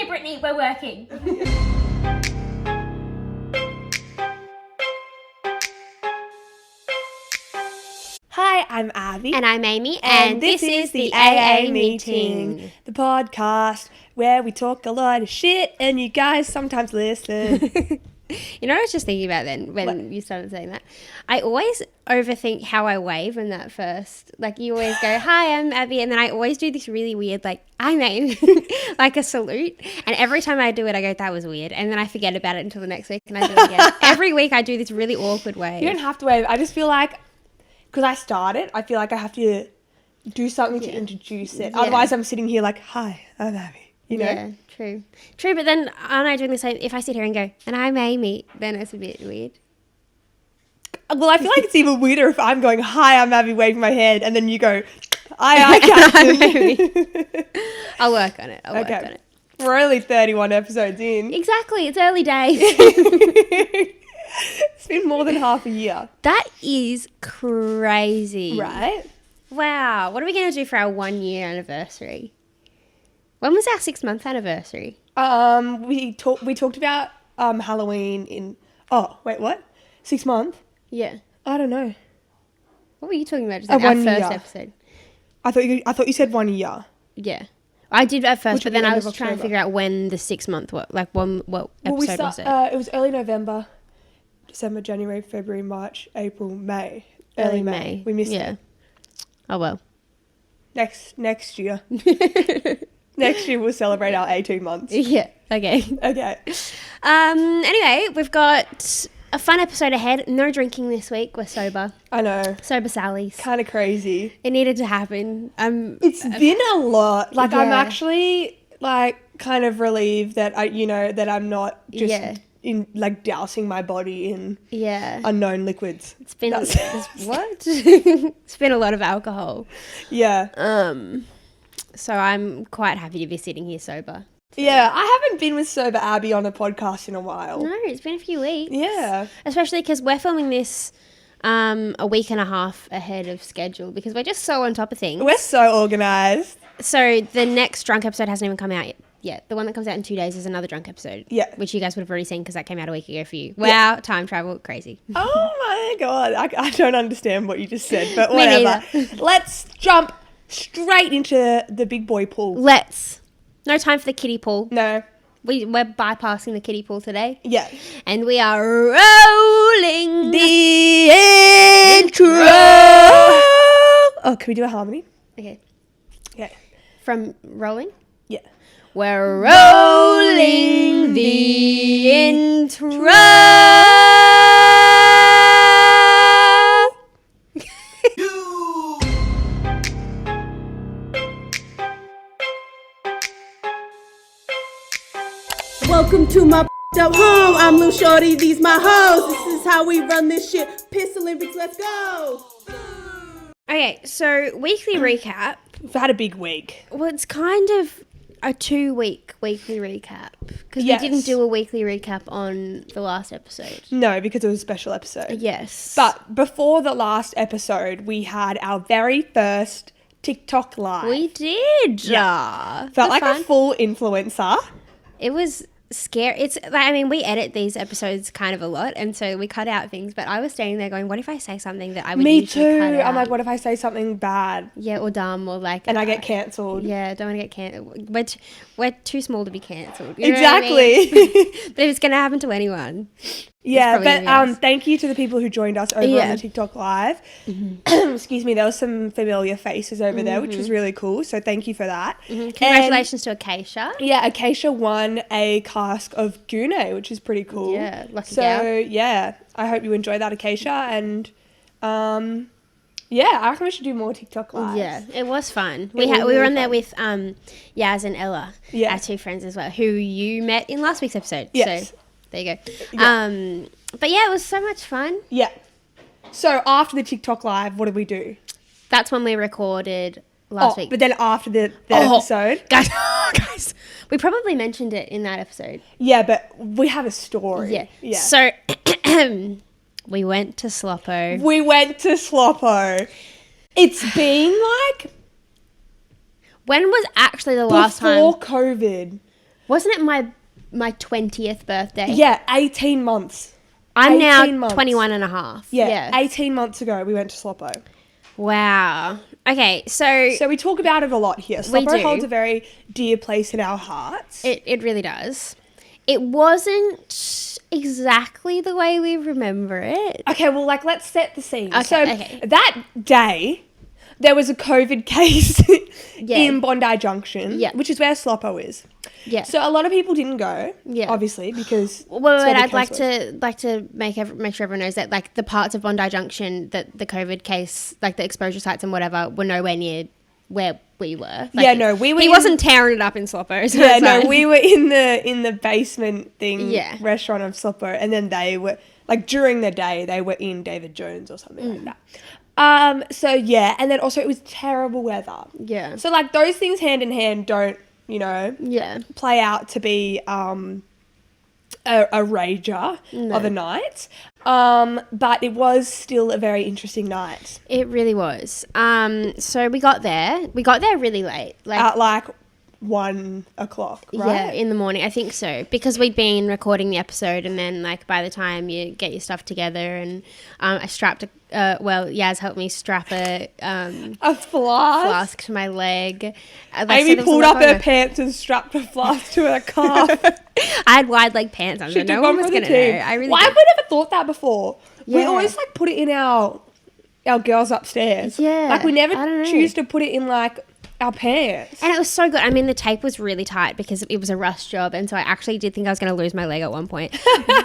Brittany, we're working. Hi, I'm Abby. And I'm Amy. And this is the AA Meeting, the podcast where we talk a lot of shit and you guys sometimes listen. You know what I was just thinking about then when you started saying that? I always overthink how I wave when that first, like you always go, hi, I'm Abby. And then I always do this really weird, like, I'm Amy, like a salute. And every time I do it, I go, that was weird. And then I forget about it until the next week and I do it again. Every week I do this really awkward wave. You don't have to wave. I just feel like, because I started, I feel like I have to do something to introduce it. Yeah. Otherwise I'm sitting here like, hi, I'm Abby. You know? Yeah, true. True, but then aren't I doing the same? If I sit here and go, and I'm Amy, then it's a bit weird. Well, I feel like it's even weirder if I'm going, hi, I'm Abby, waving my hand, and then you go, I Captain. I'll work on it. I'll work on it. We're only 31 episodes in. Exactly. It's early days. It's been more than half a year. That is crazy. Right? Wow. What are we going to do for our 1 year anniversary? When was our 6-month anniversary? We talked about Halloween in, oh, wait, what? 6 months? Yeah. I don't know. What were you talking about? Just like our first episode. I thought you said 1 year. Yeah. I did at first, Which but then I was trying to figure out when the 6 month, what episode was it? It was early November, December, January, February, March, April, May. Early May. We missed it. Oh, well. Next year. Next year we'll celebrate our 18 months. Yeah. Okay. Anyway, we've got a fun episode ahead. No drinking this week. We're sober. I know. Sober Sally's. Kind of crazy. It needed to happen. It's been a lot. Like, yeah. I'm actually like kind of relieved that that I'm not just in like dousing my body in unknown liquids. It's been what? It's been a lot of alcohol. Yeah. So I'm quite happy to be sitting here sober. Yeah, I haven't been with Sober Abby on a podcast in a while. No, it's been a few weeks. Yeah. Especially because we're filming this a week and a half ahead of schedule because we're just so on top of things. We're so organised. So the next drunk episode hasn't even come out yet. The one that comes out in 2 days is another drunk episode. Yeah. Which you guys would have already seen because that came out a week ago for you. Wow, yeah. Time travel, crazy. Oh my God. I don't understand what you just said, but whatever. Let's jump straight into the big boy pool. No time for the kiddie pool. No. We're bypassing the kiddie pool today. Yeah. And we are rolling the intro. Oh, can we do a harmony? Okay. Okay. From rolling? Yeah. We're rolling the intro. Welcome to my up home. I'm Lil Shorty, these my hoes. This is how we run this shit. Piss Olympics, let's go. Okay, so weekly recap. We've had a big week. Well, it's kind of a 2-week weekly recap because we didn't do a weekly recap on the last episode. No, because it was a special episode. Yes. But before the last episode, we had our very first TikTok live. We did. Yeah. Felt like a full influencer. It was scary. It's like, I mean, we edit these episodes kind of a lot, and so we cut out things, but I was standing there going, what if I say something that I would usually cut out? I'm like, what if I say something bad? Yeah, or dumb, or like... And I get cancelled. Yeah, don't want to get cancelled. We're too small to be cancelled. Exactly. But if it's going to happen to anyone... Yeah, but thank you to the people who joined us over on the TikTok live. Mm-hmm. Excuse me, there was some familiar faces over there, which was really cool. So thank you for that. Mm-hmm. Congratulations to Acacia. Yeah, Acacia won a cask of Gooné, which is pretty cool. Yeah, lucky gal. So yeah, I hope you enjoy that, Acacia. And I reckon we should do more TikTok lives. Yeah, it was fun. We were on there with Yaz and Ella, our two friends as well, who you met in last week's episode. Yes. So there you go. Yeah. But yeah, it was so much fun. Yeah. So after the TikTok live, what did we do? That's when we recorded last week. But then after the episode. Guys, we probably mentioned it in that episode. Yeah, but we have a story. Yeah. So we went to Slopo. It's been like... When was actually the last time? Before COVID. Wasn't it my 20th birthday? Yeah, 18 months. I'm now 21 and a half. Yeah, 18 months ago we went to Slopo. Wow. Okay, so we talk about it a lot here. Slopo holds a very dear place in our hearts. It really does. It wasn't exactly the way we remember it. Okay, well, like, let's set the scene. Okay, that day, there was a COVID case in Bondi Junction, which is where Slopo is. Yeah. So a lot of people didn't go, obviously, because... Well, I'd like to make sure everyone knows that, like, the parts of Bondi Junction that the COVID case, like, the exposure sites and whatever, were nowhere near where we were. Like, we were... He wasn't tearing it up in Slopo. So we were in the basement restaurant of Slopo, and then they were... Like, during the day, they were in David Jones or something like that. And then also it was terrible weather. Yeah. So, like, those things hand in hand don't, play out to be a rager of a night. But it was still a very interesting night. It really was. So we got there really late. At like 1 o'clock, right? Yeah, in the morning. I think so. Because we'd been recording the episode, and then, like, by the time you get your stuff together, and I strapped Yaz helped me strap a flask to my leg. Amy pulled up her pants and strapped a flask to her calf. I had wide leg pants on, so no one was going to know. Why have we never thought that before? Yeah. We always, like, put it in our girls upstairs. Yeah. Like, we never choose to put it in, like, our pants. And it was so good. I mean, the tape was really tight because it was a rush job, and so I actually did think I was going to lose my leg at one point.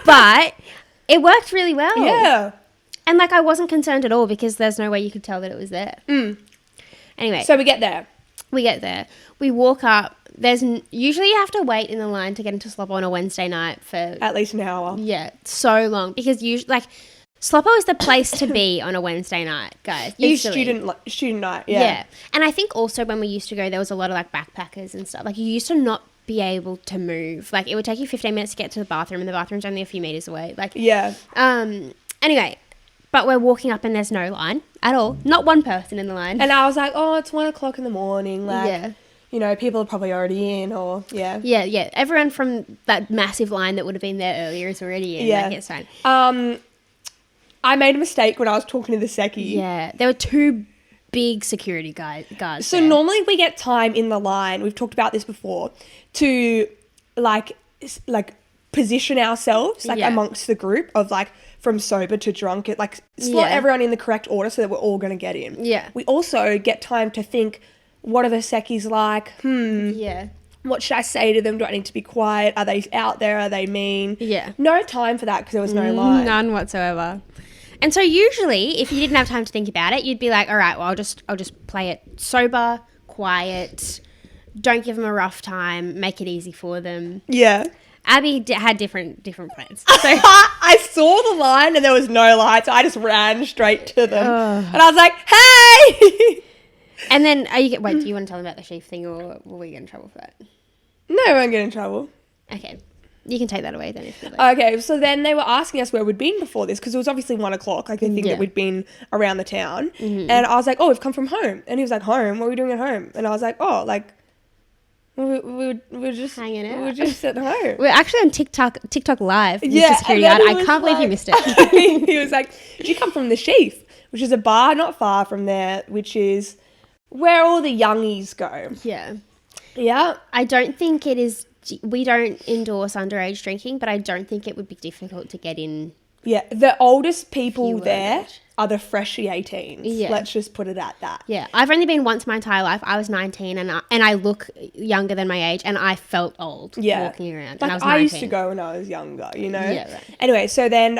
But it worked really well. Yeah. And, like, I wasn't concerned at all because there's no way you could tell that it was there. Anyway. So we get there. We walk up. Usually you have to wait in the line to get into Slopo on a Wednesday night for... At least an hour. Yeah, so long. Because usually, like... Slopo is the place to be on a Wednesday night, guys. Usually. It's student night, yeah. And I think also when we used to go, there was a lot of, like, backpackers and stuff. Like, you used to not be able to move. Like, it would take you 15 minutes to get to the bathroom, and the bathroom's only a few meters away. Like, yeah. Anyway, but we're walking up and there's no line at all. Not one person in the line. And I was like, oh, it's 1 o'clock in the morning. Like, people are probably already in, or, Yeah. Everyone from that massive line that would have been there earlier is already in. Yeah. Like, it's fine. I made a mistake when I was talking to the secchi. Yeah, there were 2 big security guards So there. Normally we get time in the line, we've talked about this before, to like position ourselves amongst the group of, like, from sober to drunk. It, like, slot everyone in the correct order so that we're all going to get in. Yeah. We also get time to think, what are the secchies like? Yeah. What should I say to them? Do I need to be quiet? Are they out there? Are they mean? Yeah. No time for that because there was no line. None whatsoever. And so usually, if you didn't have time to think about it, you'd be like, all right, well, I'll just play it sober, quiet, don't give them a rough time, make it easy for them. Yeah. Abby had different plans. So I saw the line and there was no line, so I just ran straight to them. And I was like, hey! And then, wait, do you want to tell them about the sheaf thing, or will we get in trouble for that? No, we won't get in trouble. Okay. You can take that away then if you like. Okay, so then they were asking us where we'd been before this, because it was obviously 1 o'clock. Like, they think that we'd been around the town. Mm-hmm. And I was like, oh, we've come from home. And he was like, home? What are we doing at home? And I was like, oh, like, we're just hanging out. We're just at home. We're actually on TikTok live. Mr. Security Guard. I can't believe you missed it. He was like, did you come from the Sheaf? Which is a bar not far from there, which is where all the youngies go. Yeah. Yeah. I don't think it is... We don't endorse underage drinking, but I don't think it would be difficult to get in. Yeah, the oldest people there are the freshy 18s. Yeah. Let's just put it at that. Yeah, I've only been once my entire life. I was 19 and I look younger than my age, and I felt old walking around. Like, and I was 19. I used to go when I was younger, you know? Yeah, right. Anyway, so then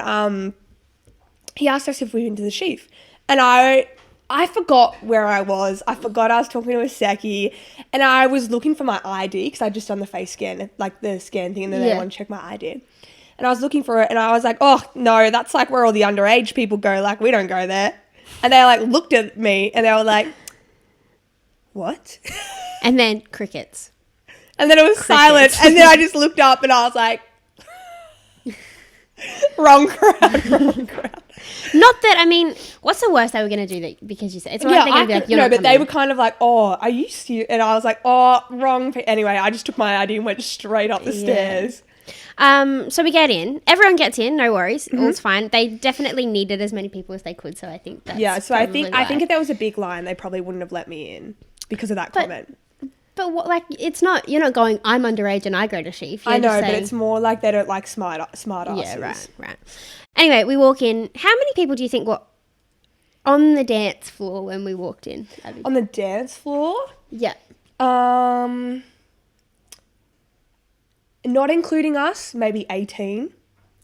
he asked us if we went to the Sheaf. And I forgot where I was. I forgot I was talking to a secchi, and I was looking for my ID because I'd just done the face scan, like the scan thing, and then they want to check my ID. And I was looking for it, and I was like, oh, no, that's like where all the underage people go. Like, we don't go there. And they, like, looked at me, and they were like, what? And then crickets. And then it was silent, and then I just looked up, and I was like, wrong crowd. Not that, I mean, what's the worst they were going to do that because you said, it's not like they're going to be like, you're no, not but coming they in. were kind of like, oh, are you serious? And I was like, oh, wrong. Anyway, I just took my ID and went straight up the stairs. So we get in. Everyone gets in, no worries. Mm-hmm. All's fine. They definitely needed as many people as they could, so I think that's So I probably think why. if there was a big line, they probably wouldn't have let me in because of that comment. But what, like, it's not, you're not going, I'm underage and I go to Sheaf. You're I know, just but saying, it's more like they don't like smart asses. yeah, right. Anyway, we walk in. How many people do you think were on the dance floor when we walked in, Abby? On the dance floor? Yeah. Not including us, maybe 18.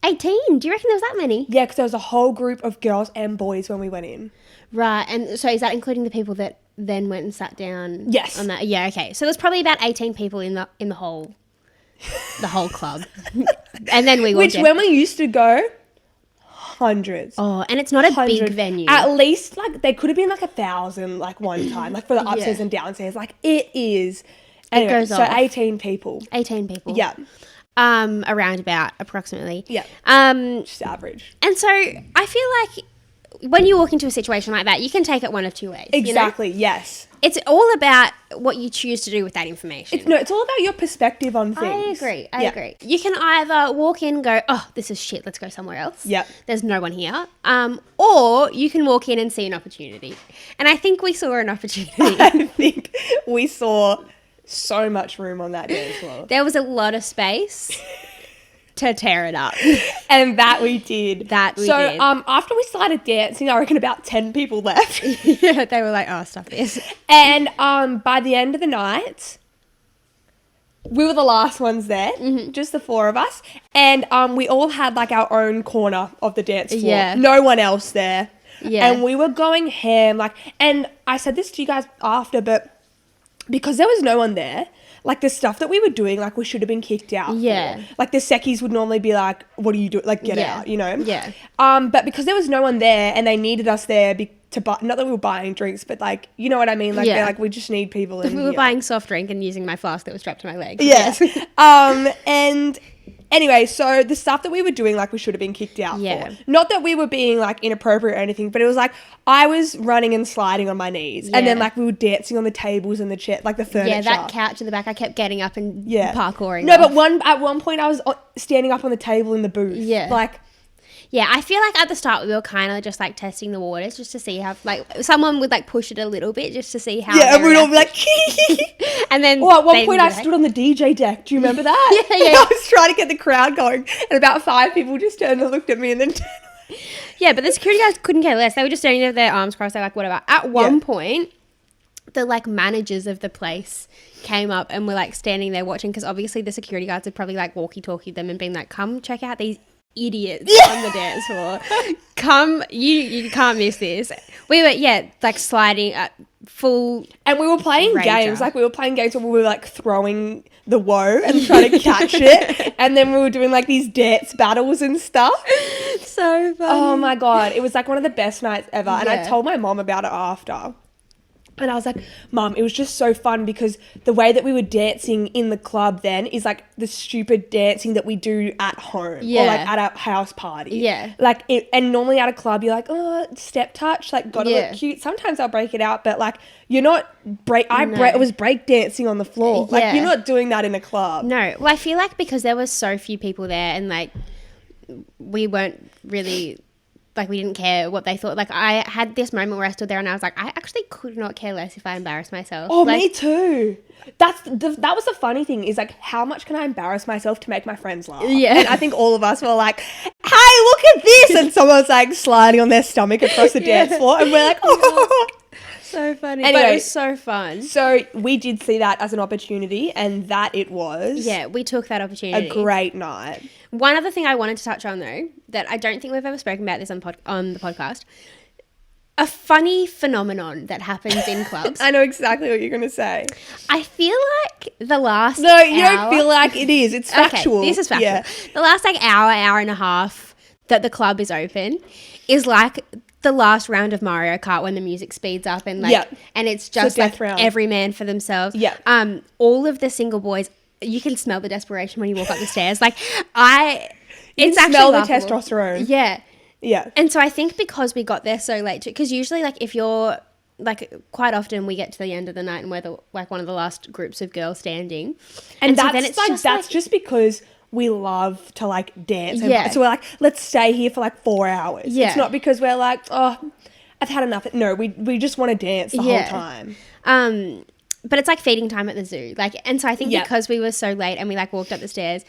18? Do you reckon there was that many? Yeah, because there was a whole group of girls and boys when we went in. Right. And so is that including the people that then went and sat down? Yes. On that? Yeah, okay. So there's probably about 18 people in the whole club. And then we walked Which in. when we used to go, hundreds. Oh, and it's not a big 100. venue. At least, like, they could have been, like, 1,000, like, one time. Like, for the upstairs and downstairs. Like, it is. Anyway, goes so off. 18 people. 18 people. Yeah. Around about, approximately. Yeah. Just average. And so I feel like when you walk into a situation like that, you can take it one of two ways. Exactly, You know? yes. It's all about what you choose to do with that information. It's all about your perspective on things. I agree. You can either walk in and go, oh, this is shit, let's go somewhere else. Yep. There's no one here. Or you can walk in and see an opportunity. And I think we saw an opportunity. I think we saw so much room on that dance floor. There was a lot of space to tear it up. And that we did. That we so, did. after we started dancing, I reckon about 10 people left. Yeah, they were like, oh, stop this. And by the end of the night, we were the last ones there, just the four of us. And we all had like our own corner of the dance floor. Yeah. No one else there. Yeah. And we were going ham. And I said this to you guys after, but because there was no one there, like the stuff that we were doing, like we should have been kicked out. Yeah. For. Like the seckies would normally be like, what do you do? Like get Yeah. out, you know? Yeah. But because there was no one there and they needed us there to buy, not that we were buying drinks, but like, you know what I mean? Like they're like, we just need people in We were here. buying soft drink and using my flask that was strapped to my leg. Yes. And anyway, so the stuff that we were doing, like we should have been kicked out Yeah. for. Not that we were being like inappropriate or anything, but it was like I was running and sliding on my knees. And then Yeah. like we were dancing on the tables and the chair, like the furniture. Yeah, that couch in the back, I kept getting up and parkouring. No, off. but at one point I was standing up on the table in the booth. Yeah. Like, Yeah, I feel like at the start we were kind of just like testing the waters just to see how, like, someone would like push it a little bit just to see how. yeah, and they we'd all be react. like, And then. oh, at one they point didn't I do that. stood on the DJ deck. Do you remember that? Yeah, yeah. I was trying to get the crowd going, and about 5 people just turned and looked at me and then turned away. Yeah, but the security guys couldn't care less. They were just standing there with their arms crossed. They're like, whatever. At one point, the like managers of the place came up and were like standing there watching because obviously the security guards had probably like walkie-talkied them and been like, come check out these idiots on the dance floor. Come, you can't miss this. We were, like sliding full. And we were playing Rager. games. Like we were playing games where we were like throwing the woe and trying to catch it. And then we were doing like these dance battles and stuff. So funny. Oh my God. It was like one of the best nights ever. And I Yeah. told my mom about it after. And I was like, Mum, it was just so fun because the way that we were dancing in the club then is like the stupid dancing that we do at home or like at a house party. Yeah. Like and normally at a club you're like, oh, step touch, like gotta Yeah. look cute. Sometimes I'll break it out, but like you're not it was break dancing on the floor. Like Yeah. you're not doing that in a club. No, well, I feel like because there was so few people there and like we weren't really like we didn't care what they thought. Like I had this moment where I stood there and I was like, I actually could not care less if I embarrassed myself. Oh, like, me too. That was the funny thing is like how much can I embarrass myself to make my friends laugh? Yeah. And I think all of us were like, hey, look at this, and someone's like sliding on their stomach across the dance floor, and we're like, oh. So funny. Anyway, but it was so fun. So we did see that as an opportunity, and that it was. Yeah, we took that opportunity. A great night. One other thing I wanted to touch on though, that I don't think we've ever spoken about this on the podcast, a funny phenomenon that happens in clubs. I know exactly what you're going to say. I feel like the last No, you hour, don't feel like it is. It's factual. Okay, this is factual. Yeah. The last like hour and a half that the club is open is like the last round of Mario Kart when the music speeds up and like and it's just death like round. every man for themselves. Yeah. All of the single boys, you can smell the desperation when you walk up the stairs. Like You it's can actually smell the laughable. testosterone. Yeah. Yeah. And so I think because we got there so late, because usually like if you're like quite often we get to the end of the night and we're like one of the last groups of girls standing. And so that's then it's like, just that's like, just because we love to like dance. Yeah. So we're like, let's stay here for like 4 hours. Yeah. It's not because we're like, oh, I've had enough. No, we just want to dance the whole time. But it's like feeding time at the zoo. Like, and so I think because we were so late and we like walked up the stairs.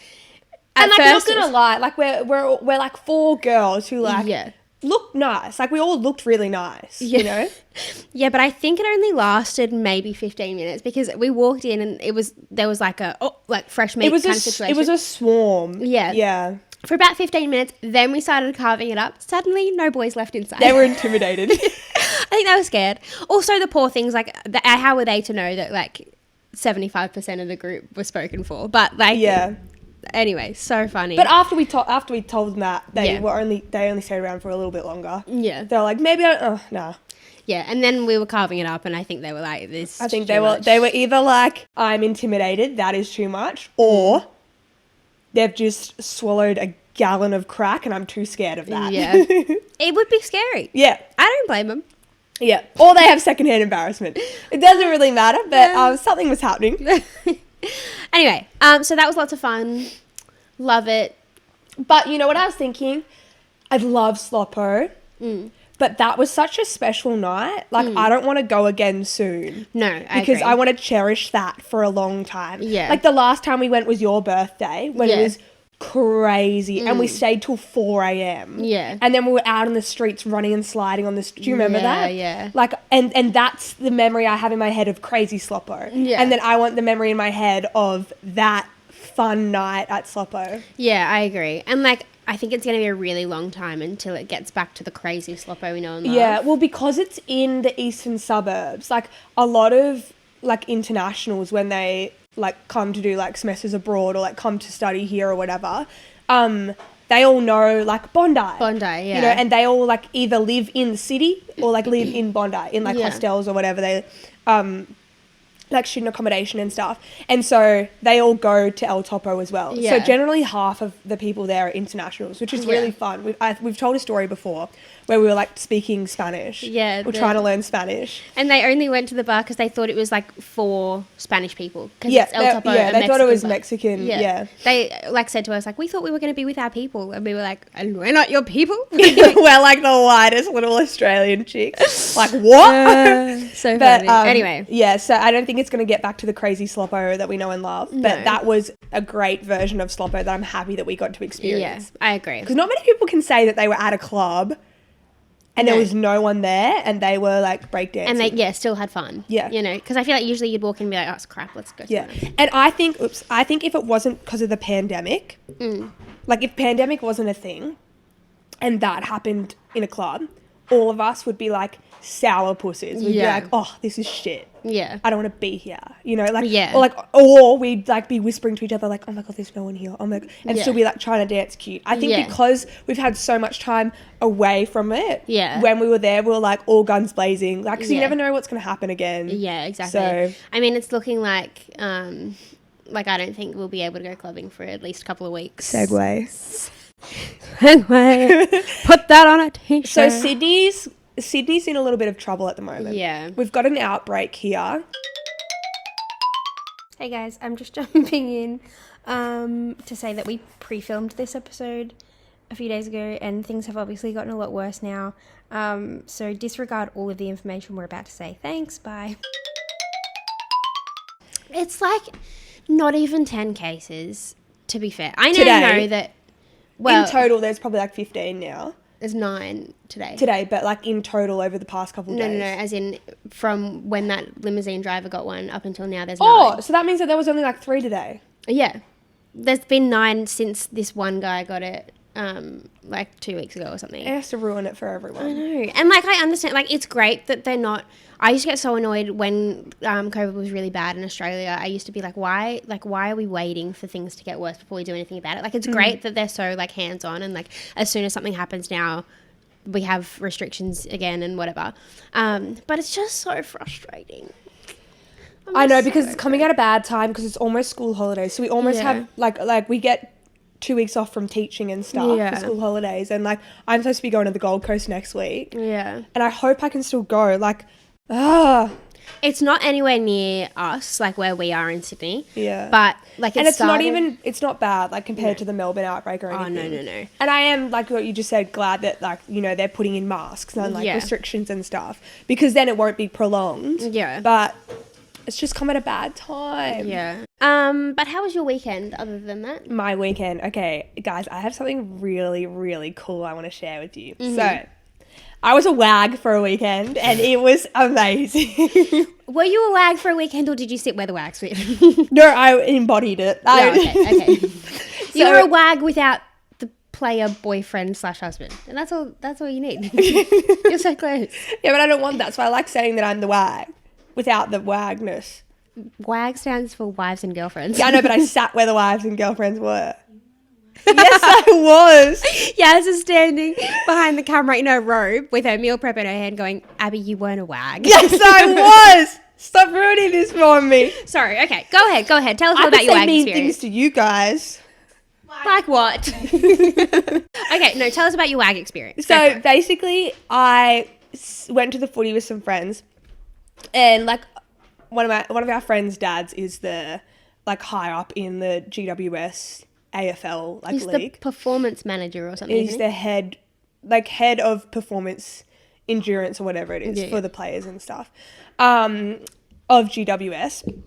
And like, not gonna lie, like we're like 4 girls who like look nice. Like we all looked really nice, you know? Yeah, but I think it only lasted maybe 15 minutes because we walked in and there was like a fresh meat kind of situation. It was a swarm. Yeah. Yeah. For about 15 minutes, then we started carving it up. Suddenly, no boys left inside. They were intimidated. I think they were scared. Also, the poor things, like, how were they to know that, like, 75% of the group was spoken for? But, like, anyway, so funny. But after we told them that, they only stayed around for a little bit longer. Yeah. They're like, maybe nah. Yeah, and then we were carving it up, and I think they were like, this. I think they were either like, I'm intimidated, that is too much, or they've just swallowed a gallon of crack and I'm too scared of that. Yeah. It would be scary. Yeah. I don't blame them. Yeah. Or they have secondhand embarrassment. It doesn't really matter, but something was happening. Anyway, so that was lots of fun. Love it. But you know what I was thinking? I love Slopo. But that was such a special night. Like, I don't want to go again soon. No, because I want to cherish that for a long time. Yeah. Like, the last time we went was your birthday when it was crazy. And we stayed till 4 a.m. Yeah. And then we were out in the streets running and sliding on this. Do you remember that? Yeah. Like, and that's the memory I have in my head of crazy Slopo. Yeah. And then I want the memory in my head of that fun night at Slopo. Yeah, I agree. And, like, I think it's going to be a really long time until it gets back to the crazy Slopo we know and love. Yeah, well, because it's in the eastern suburbs, like a lot of like internationals when they like come to do like semesters abroad or like come to study here or whatever, they all know like Bondi. Bondi, yeah. You know, and they all like either live in the city or like live in Bondi in like hostels or whatever. They like student accommodation and stuff. And so they all go to El Topo as well. Yeah. So generally half of the people there are internationals, which is really fun. We've told a story before where we were like speaking Spanish. Yeah. We're trying to learn Spanish. And they only went to the bar because they thought it was like for Spanish people. It's El Topo, they thought it was bar. Mexican. Yeah. They like said to us like, we thought we were going to be with our people. And we were like, and we're not your people. We're like the whitest little Australian chicks. Like what? So funny. Anyway. Yeah, so I don't think it's going to get back to the crazy Slopo that we know and love. But that was a great version of Slopo that I'm happy that we got to experience. Yeah, I agree. Because not many people can say that they were at a club and there was no one there and they were like breakdancing. And they, still had fun. Yeah. You know, because I feel like usually you'd walk in and be like, oh, it's crap, let's go. Yeah. And I think if it wasn't because of the pandemic, like if pandemic wasn't a thing and that happened in a club, all of us would be like sour pussies. We'd be like, oh, this is shit. Yeah. I don't want to be here. You know, like, Yeah. or we'd like be whispering to each other like, oh my God, there's no one here. Oh my God. And still be like trying to dance cute. I think because we've had so much time away from it. Yeah. When we were there, we were like all guns blazing. Like, cause you never know what's going to happen again. Yeah, exactly. So, I mean, it's looking like I don't think we'll be able to go clubbing for at least a couple of weeks. segue. Put that on a t-shirt. So Sydney's in a little bit of trouble at the moment. Yeah. We've got an outbreak here. Hey guys, I'm just jumping in to say that we pre-filmed this episode a few days ago and things have obviously gotten a lot worse now. So disregard all of the information we're about to say. Thanks, bye. It's like not even 10 cases, to be fair. I know that... Well, in total, there's probably like 15 now. There's 9 today. Today, but like in total over the past couple of days. No, as in from when that limousine driver got one up until now, there's 9. Oh, so that means that there was only like 3 today. Yeah. There's been 9 since this one guy got it like 2 weeks ago or something. It has to ruin it for everyone. I know. And like I understand, like it's great that they're not... I used to get so annoyed when COVID was really bad in Australia. I used to be like, why are we waiting for things to get worse before we do anything about it? Like, it's great that they're so, like, hands-on and, like, as soon as something happens now, we have restrictions again and whatever. But it's just so frustrating. I know, because it's coming at a bad time because it's almost school holidays. So we almost have, like we get 2 weeks off from teaching and stuff for school holidays, and like I'm supposed to be going to the Gold Coast next week. Yeah. And I hope I can still go. Like, It's not anywhere near us, like where we are in Sydney. Yeah. But like it's not bad, like compared to the Melbourne outbreak or anything. Oh, no. And I am, like what you just said, glad that, like, you know, they're putting in masks and like restrictions and stuff, because then it won't be prolonged. Yeah. But it's just come at a bad time. Yeah. But how was your weekend other than that? My weekend. Okay, guys, I have something really, really cool I want to share with you. So I was a wag for a weekend and it was amazing. Were you a wag for a weekend or did you sit where the wags live? No, I embodied it. Okay. You were a wag without the player boyfriend / husband. And that's all you need. You're so close. Yeah, but I don't want that. So I like saying that I'm the wag without the wagness. WAG stands for wives and girlfriends. Yeah, I know, but I sat where the wives and girlfriends were. Yes, I was. Yaz is standing behind the camera in her robe with her meal prep in her hand going, Abby, you weren't a wag. Yes, I was. Stop ruining this for me. Sorry, okay. Go ahead. Tell us all about your wag mean experience. things to you guys. Like what? Okay, no, tell us about your wag experience. So basically, I went to the footy with some friends, and like one of our friends' dads is the like high up in the GWS AFL like He's league. The performance manager or something. He's the head of performance endurance or whatever it is for the players and stuff of GWS.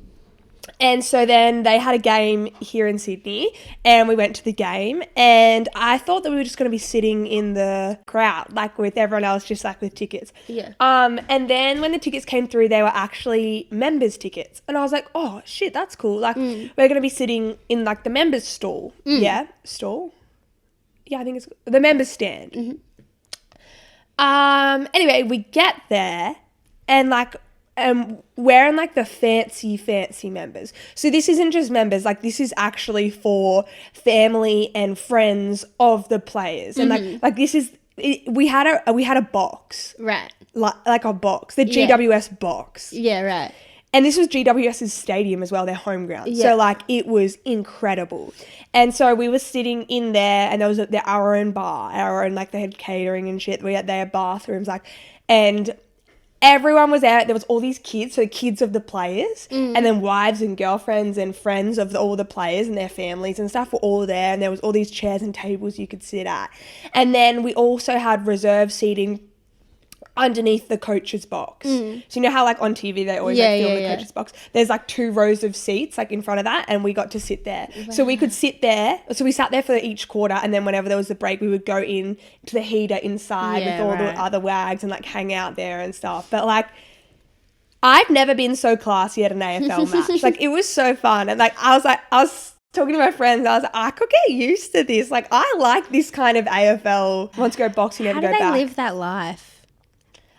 And so then they had a game here in Sydney and we went to the game, and I thought that we were just going to be sitting in the crowd like with everyone else, just like with tickets. Yeah. And then when the tickets came through, they were actually members tickets, and I was like, oh shit, that's cool. Like we're going to be sitting in like the members stall. Yeah, stall. Yeah, I think it's the members stand. Anyway, we get there and like we're in like the fancy members. So this isn't just members, like this is actually for family and friends of the players. And like this is we had a box. Right. Like a box, the GWS box. Yeah, right. And this was GWS's stadium as well, their home ground. Yeah. So like it was incredible. And so we were sitting in there, and there was our own bar, our own, like they had catering and shit. They had bathrooms, like, and everyone was out. There was all these kids, so kids of the players, and then wives and girlfriends and friends of all the players and their families and stuff were all there. And there was all these chairs and tables you could sit at. And then we also had reserve seating underneath the coach's box. So you know how like on TV they always film the coach's box? There's like 2 rows of seats like in front of that, and we got to sit there. Wow. So we could sit there. So we sat there for each quarter, and then whenever there was a break, we would go in to the heater inside with all the other wags and like hang out there and stuff. But like I've never been so classy at an AFL match. Like it was so fun. And like I was talking to my friends, I was like, I could get used to this. Like I like this kind of AFL. Once go boxing, never go back. How do they live that life?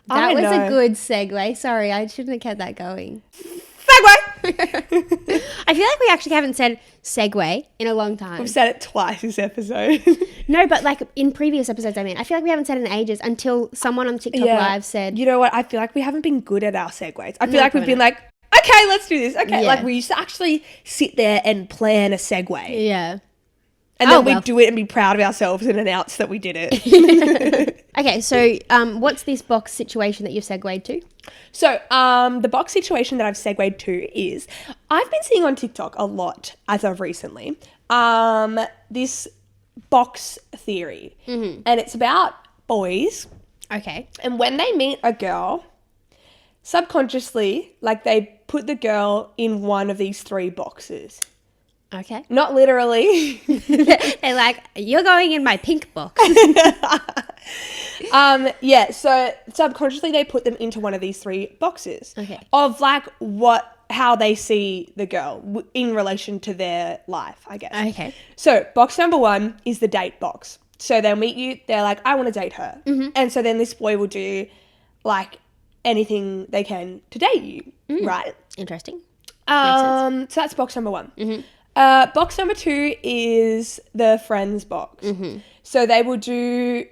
That was a good segue. Sorry, I shouldn't have kept that going. Segue! I feel like we actually haven't said segue in a long time. We've said it twice this episode. No, but like in previous episodes, I mean, I feel like we haven't said it in ages until someone on TikTok Live said... You know what? I feel like we haven't been good at our segues. I feel like we've been like, okay, let's do this. Okay, like we used to actually sit there and plan a segue. Yeah. And then we'd do it and be proud of ourselves and announce that we did it. Okay, so what's this box situation that you've segued to? So the box situation that I've segued to is I've been seeing on TikTok a lot as of recently this box theory. And it's about boys. Okay. And when they meet a girl, subconsciously, like they put the girl in one of these 3 boxes. Okay. Not literally. They're like, you're going in my pink box. Yeah, so subconsciously they put them into one of these 3 boxes. Okay. Of like how they see the girl in relation to their life, I guess. Okay. So box number 1 is the date box. So they'll meet you, they're like, I want to date her. And so then this boy will do like anything they can to date you, right? Interesting. So that's box number 1. Box number 2 is the friends box. So they will do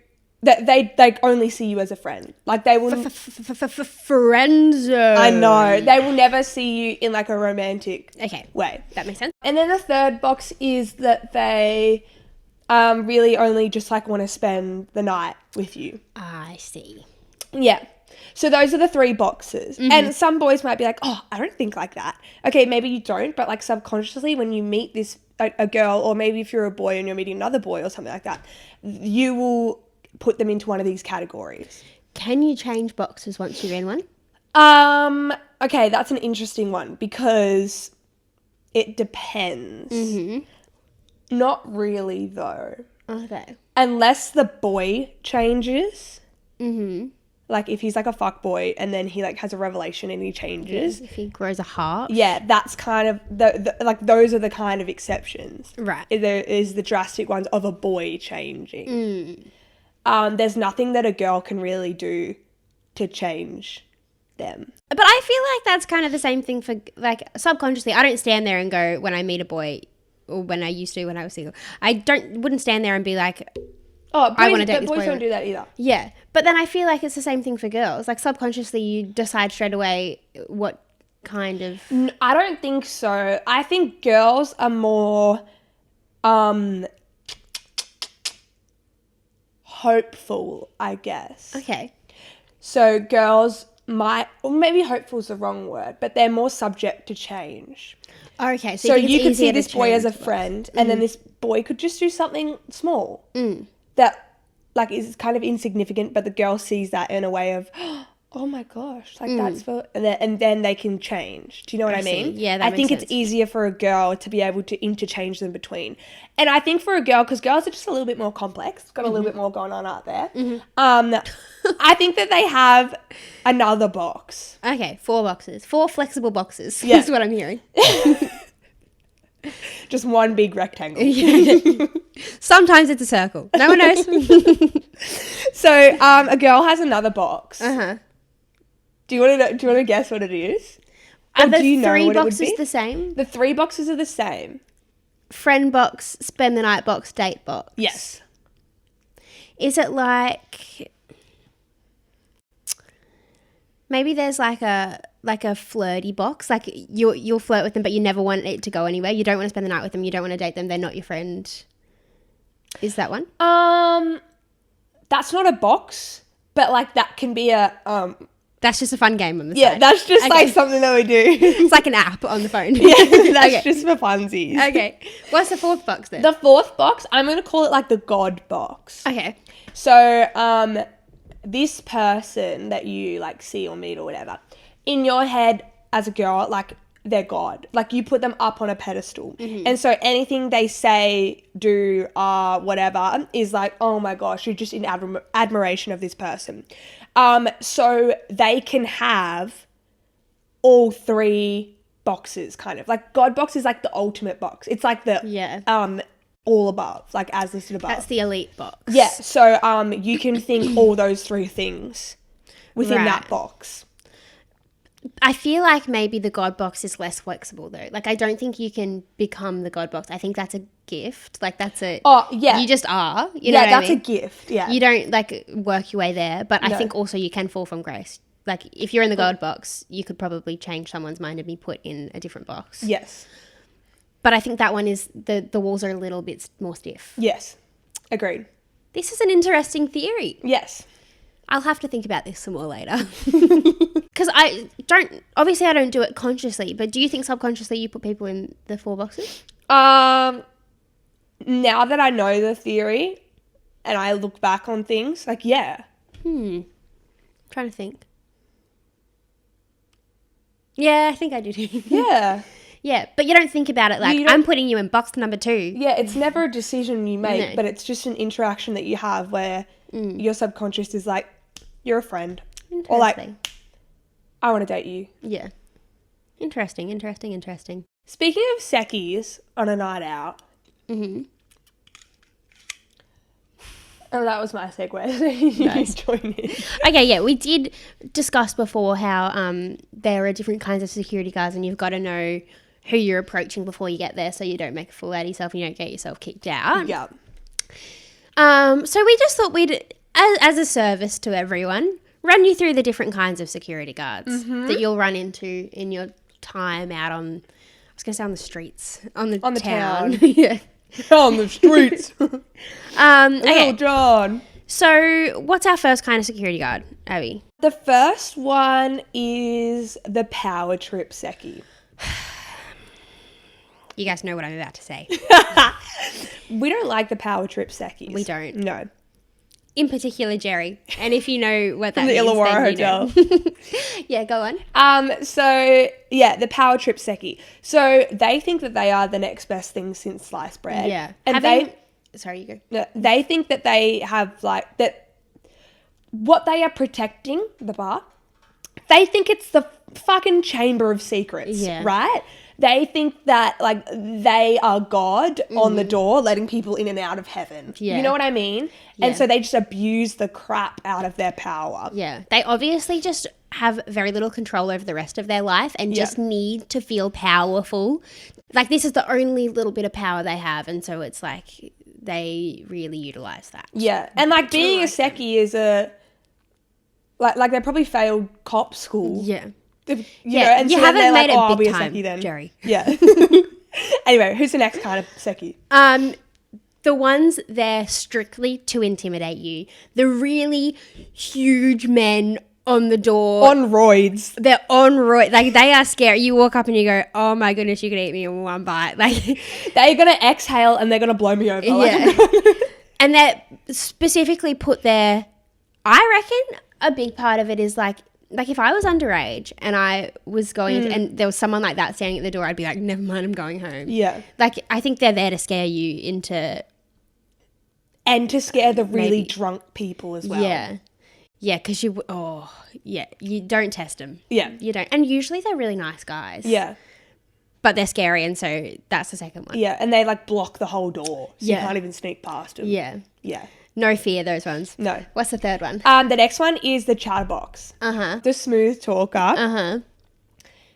that. They only see you as a friend. Like they will friend zone. I know they will never see you in like a romantic Okay, way. that makes sense. And then the third box is that they really only just like want to spend the night with you. I see. Yeah. So those are the 3 boxes. And some boys might be like, oh, I don't think like that. Okay, maybe you don't, but like subconsciously when you meet this, a girl, or maybe if you're a boy and you're meeting another boy or something like that, you will put them into one of these categories. Can you change boxes once you're in one? Okay, that's an interesting one because it depends. Not really though. Okay. Unless the boy changes. Like if he's like a fuck boy and then he like has a revelation and he changes. If he grows a heart. Yeah, that's kind of like those are the kind of exceptions. Right. There is the drastic ones of a boy changing. There's nothing that a girl can really do to change them. But I feel like that's kind of the same thing for like subconsciously. I don't stand there and go when I meet a boy, or when I used to when I was single. I wouldn't stand there and be like, oh, boys, I want to date this boys boy. don't do that either. Yeah, but then I feel like it's the same thing for girls. Like subconsciously, you decide straight away what kind of. I don't think so. I think girls are more hopeful, I guess. Okay. So girls might, or maybe hopeful is the wrong word, but they're more subject to change. Okay, So you you could see easier to this boy as a change friend, and then this boy could just do something small that like is kind of insignificant, but the girl sees that in a way of, oh my gosh, like that's for, and then they can change. Do you know what I mean? Yeah, that I makes think sense. it's easier for a girl to be able to interchange them between. And I think for a girl, because girls are just a little bit more complex, got a little bit more going on out there. I think that they have another box. Okay, 4 boxes. 4 flexible boxes Yeah. is what I'm hearing. Just one big rectangle. Sometimes it's a circle. No one knows. So a girl has another box. Uh-huh. Do you want to guess what it is? Are Or the do you know 3 what it would boxes be? the same? The 3 boxes are the same. Friend box, spend the night box, date box. Yes. Is it like maybe there's like a flirty box, like you'll flirt with them but you never want it to go anywhere. You don't want to spend the night with them, you don't want to date them, they're not your friend. Is that one? That's not a box, but like that can be a That's just a fun game on the yeah, side. that's just Okay. like something that we do. It's like an app on the phone. Yeah, that's Okay. just for funsies. Okay. What's the 4th box then? The 4th box, I'm going to call it like the God box. Okay. So, this person that you like see or meet or whatever, in your head as a girl, like they're God. Like you put them up on a pedestal. And so anything they say, do, whatever is like, oh my gosh, you're just in admiration of this person. So they can have all 3 boxes kind of. Like God box is like the ultimate box. It's like the all above, like as listed above. That's the elite box. Yeah, so you can think all those 3 things within Right. that box. I feel like maybe the God box is less flexible though. Like I don't think you can become the God box. I think that's a gift. Like that's a Oh, yeah. you just are. You know Yeah, what I that's mean? a gift. Yeah. You don't like work your way there, but I No. think also you can fall from grace. Like if you're in the God box, you could probably change someone's mind and be put in a different box. Yes. But I think that one is the walls are a little bit more stiff. Yes. Agreed. This is an interesting theory. Yes. I'll have to think about this some more later. Because I don't do it consciously, but do you think subconsciously you put people in the 4 boxes? Now that I know the theory and I look back on things, like, yeah. Trying to think. Yeah, I think I do too. Yeah. Yeah, but you don't think about it like, You don't- I'm putting you in box number 2. Yeah, it's never a decision you make, No. but it's just an interaction that you have where your subconscious is like, you're a friend. Or like, I want to date you. Yeah. Interesting. Speaking of seckies on a night out. Mm-hmm. Oh, that was my segue. You Nice. join in. Okay, yeah, we did discuss before how there are different kinds of security guards and you've got to know who you're approaching before you get there so you don't make a fool out of yourself and you don't get yourself kicked out. Yeah. So we just thought we'd, as a service to everyone, run you through the different kinds of security guards that you'll run into in your time out on, I was going to say on the streets, on the town. town. Yeah. On the streets. Little Okay. John. So what's our first kind of security guard, Abby? The first one is the power trip Seki. You guys know what I'm about to say. We don't like the power trip Sekis. We don't. No. In particular, Jerry. And if you know what that The means, Illawarra then you know. Yeah, go on. So yeah, the power trip Seki. So they think that they are the next best thing since sliced bread. Yeah. And Sorry, you go. no, they think that they have like that. What they are protecting, the bar, they think it's the fucking chamber of secrets. Yeah. Right. They think that like they are God on the door, letting people in and out of heaven. Yeah. You know what I mean? Yeah. And so they just abuse the crap out of their power. Yeah. They obviously just have very little control over the rest of their life and just need to feel powerful. Like this is the only little bit of power they have. And so it's like they really utilize that. Yeah. And like being a Seki is like they probably failed cop school. Yeah. You Yeah, know, and you so then haven't they're made it I'll big be a time, Seki then. Jerry. Yeah. Anyway, who's the next kind of Seki? The ones there strictly to intimidate you. The really huge men on the door. On roids. They're on roid. Like they are scary. You walk up and you go, "Oh my goodness, you could eat me in one bite." Like They're going to exhale and they're going to blow me over. yeah. And they're specifically put there. I reckon a big part of it is like if I was underage and I was going and there was someone like that standing at the door, I'd be like, never mind, I'm going home. Yeah. Like I think they're there to scare you into. And to scare the really Maybe. drunk people as well. Yeah. Yeah, because you don't test them. Yeah. You don't. And usually they're really nice guys. Yeah. But they're scary, and so that's the second one. Yeah. And they like block the whole door. So Yeah. you can't even sneak past them. Yeah. Yeah. No fear, those ones. No. What's the third one? The next one is the chatterbox. Uh-huh. The smooth talker. Uh-huh.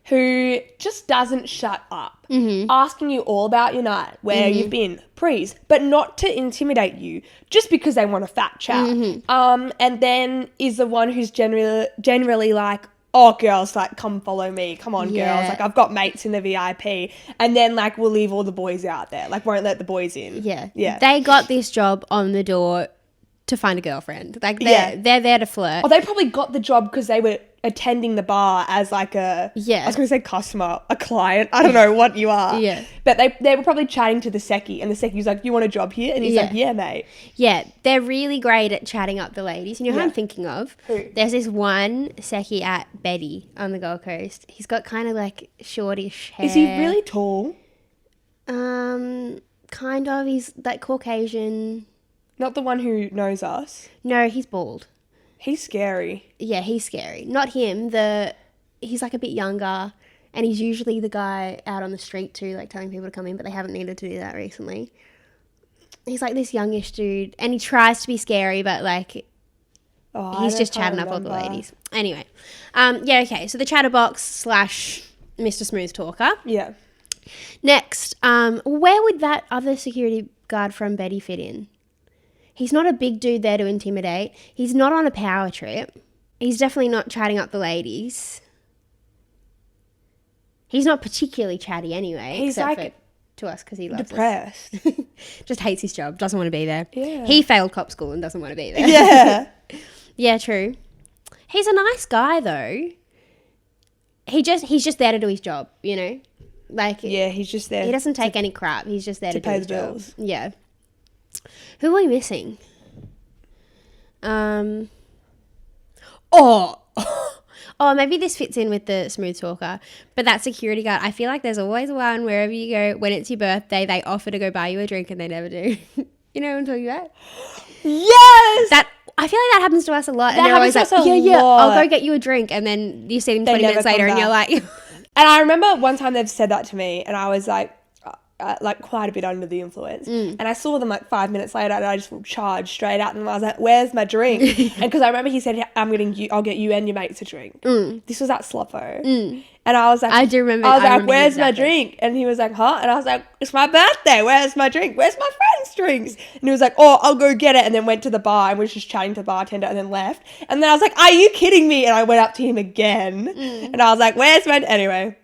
Who just doesn't shut up, asking you all about your night, where you've been, please, but not to intimidate you, just because they want a fat chat. And then is the one who's generally like, oh, girls, like, come follow me, come on, Yeah. girls, like, I've got mates in the VIP, and then like we'll leave all the boys out there, like won't let the boys in. Yeah. Yeah. They got this job on the door to find a girlfriend. Like they're there to flirt. Oh, they probably got the job because they were attending the bar as like I was going to say customer, a client. I don't know what you are. Yeah. But they were probably chatting to the Seki, and the Seki was like, you want a job here? And he's like, yeah, mate. Yeah, they're really great at chatting up the ladies. You know who Yeah. I'm thinking of? Who? There's this one Seki at Betty on the Gold Coast. He's got kind of like shortish hair. Is he really tall? Kind of. He's like Caucasian. Not the one who knows us. No, he's bald. He's scary. Yeah, he's scary. Not him. He's like a bit younger, and he's usually the guy out on the street too, like telling people to come in, but they haven't needed to do that recently. He's like this youngish dude, and he tries to be scary, but like he's just chatting up all the ladies. Anyway, yeah, okay. So the chatterbox / Mr. Smooth Talker. Yeah. Next, where would that other security guard from Betty fit in? He's not a big dude there to intimidate. He's not on a power trip. He's definitely not chatting up the ladies. He's not particularly chatty anyway. He's except like to us because he loves depressed. us. Just hates his job. Doesn't want to be there. Yeah. He failed cop school and doesn't want to be there. Yeah. Yeah, true. He's a nice guy though. He's just there to do his job, you know? Like Yeah, he's just there. he doesn't take any crap. He's just there to do pay his the job. bills. Yeah. Who are we missing? Oh, maybe this fits in with the smooth talker, but that security guard, I feel like there's always one wherever you go, when it's your birthday, they offer to go buy you a drink and they never do. You know what I'm talking about? Yes! I feel like that happens to us a lot. That And they're always happens like, to us a yeah, lot. I'll go get you a drink. And then you see them 20 never minutes later come and you're back. like... And I remember one time they've said that to me, and I was like quite a bit under the influence. And I saw them like 5 minutes later, and I just charged straight at them. And I was like, "Where's my drink?" And because I remember he said, I'll get you and your mates a drink." This was at Slopo. And I was like, I do remember. I was like, remember "Where's my exactly. drink?" And he was like, "Huh?" And I was like, "It's my birthday. Where's my drink? Where's my friend's drinks?" And he was like, "Oh, I'll go get it." And then went to the bar and was just chatting to the bartender and then left. And then I was like, "Are you kidding me?" And I went up to him again. And I was like, "Where's my..." Anyway,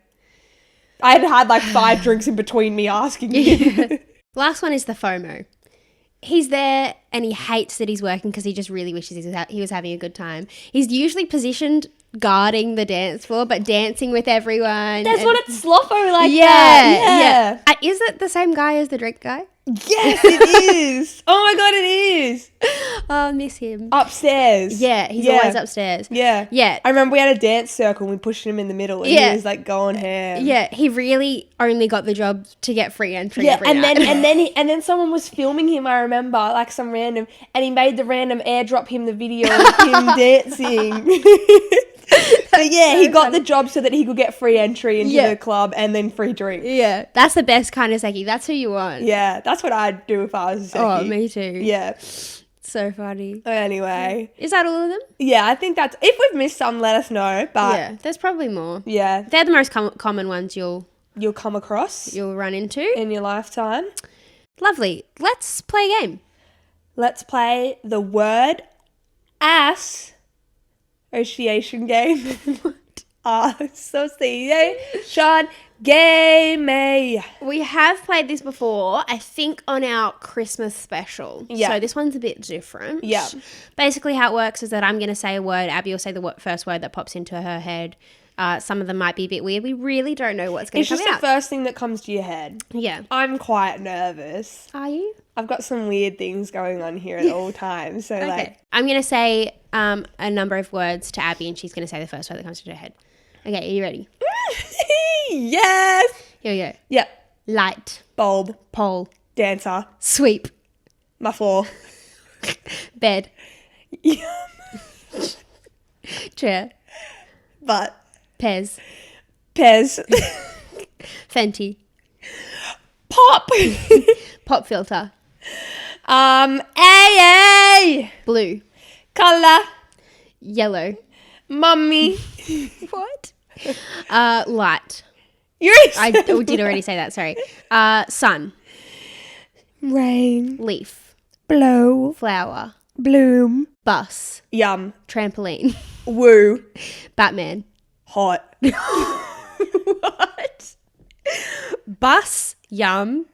I had like 5 drinks in between me asking him. Last one is the FOMO. He's there and he hates that he's working because he just really wishes he was having a good time. He's usually positioned guarding the dance floor but dancing with everyone. That's what it's Slopo like yeah, that. Yeah. Is it the same guy as the drink guy? Yes, it is. Oh my God, it is. Oh, I miss him. Upstairs. Yeah, he's always upstairs. Yeah. Yeah. I remember we had a dance circle and we pushed him in the middle and he was like going ham. Yeah, he really only got the job to get free entry every and night. and then someone was filming him, I remember, like some random, and he made the random airdrop him the video of him dancing. But yeah, he got the job so that he could get free entry into the club and then free drink. Yeah, that's the best kind of Seki. That's who you want. Yeah, that's what I'd do if I was a Seki. Oh, me too. Yeah. So funny. Anyway. Is that all of them? Yeah, I think that's... If we've missed some, let us know. But yeah, there's probably more. Yeah. They're the most common ones you'll come across. You'll run into. In your lifetime. Lovely. Let's play a game. Let's play the word ass association game. What? Association game. We have played this before, I think on our Christmas special. Yeah. So this one's a bit different. Yeah. Basically how it works is that I'm going to say a word, Abby will say the first word that pops into her head. Some of them might be a bit weird. We really don't know what's going to come out. It's just the first thing that comes to your head. Yeah. I'm quite nervous. Are you? I've got some weird things going on here at all times. So okay. I'm going to say a number of words to Abby and she's going to say the first word that comes to her head. Okay, are you ready? Yes. Here we go. Yep. Light. Bulb. Pole. Dancer. Sweep. My floor. Bed. Chair. But. Pez. Fenty. Pop. Pop filter. AA. Blue. Colour. Yellow. Mummy. What? Light. I did already say that, sorry. Sun. Rain. Leaf. Blow. Flower. Bloom. Bus. Yum. Trampoline. Woo. Batman. Hot. What? Bus. Yum.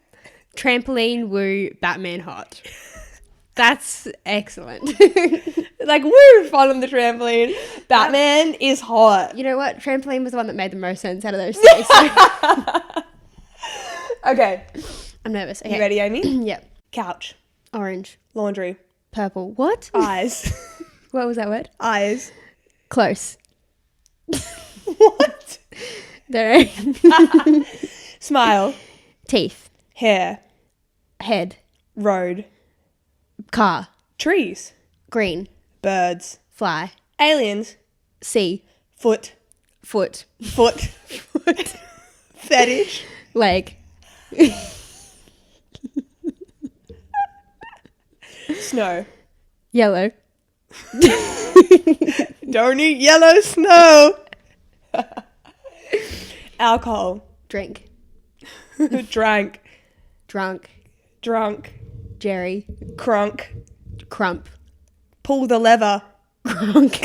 Trampoline. Woo. Batman. Hot. That's excellent. Like, woo, fun on the trampoline. Batman is hot. You know what? Trampoline was the one that made the most sense out of those three. So. Okay. I'm nervous. Okay. You ready, Amy? Yep. Couch. Orange. Laundry. Purple. What? Eyes. What was that word? Eyes. Close. What? There. Smile. Teeth. Hair. Head. Road. Car. Trees. Green. Birds. Fly. Aliens. Sea. Foot. Foot. Foot. Foot. Fetish. Leg. Snow. Yellow. Don't eat yellow snow. Alcohol. Drink. Drank. Drunk. Drunk. Jerry. Crunk. Crump. Pull the lever. Crunk.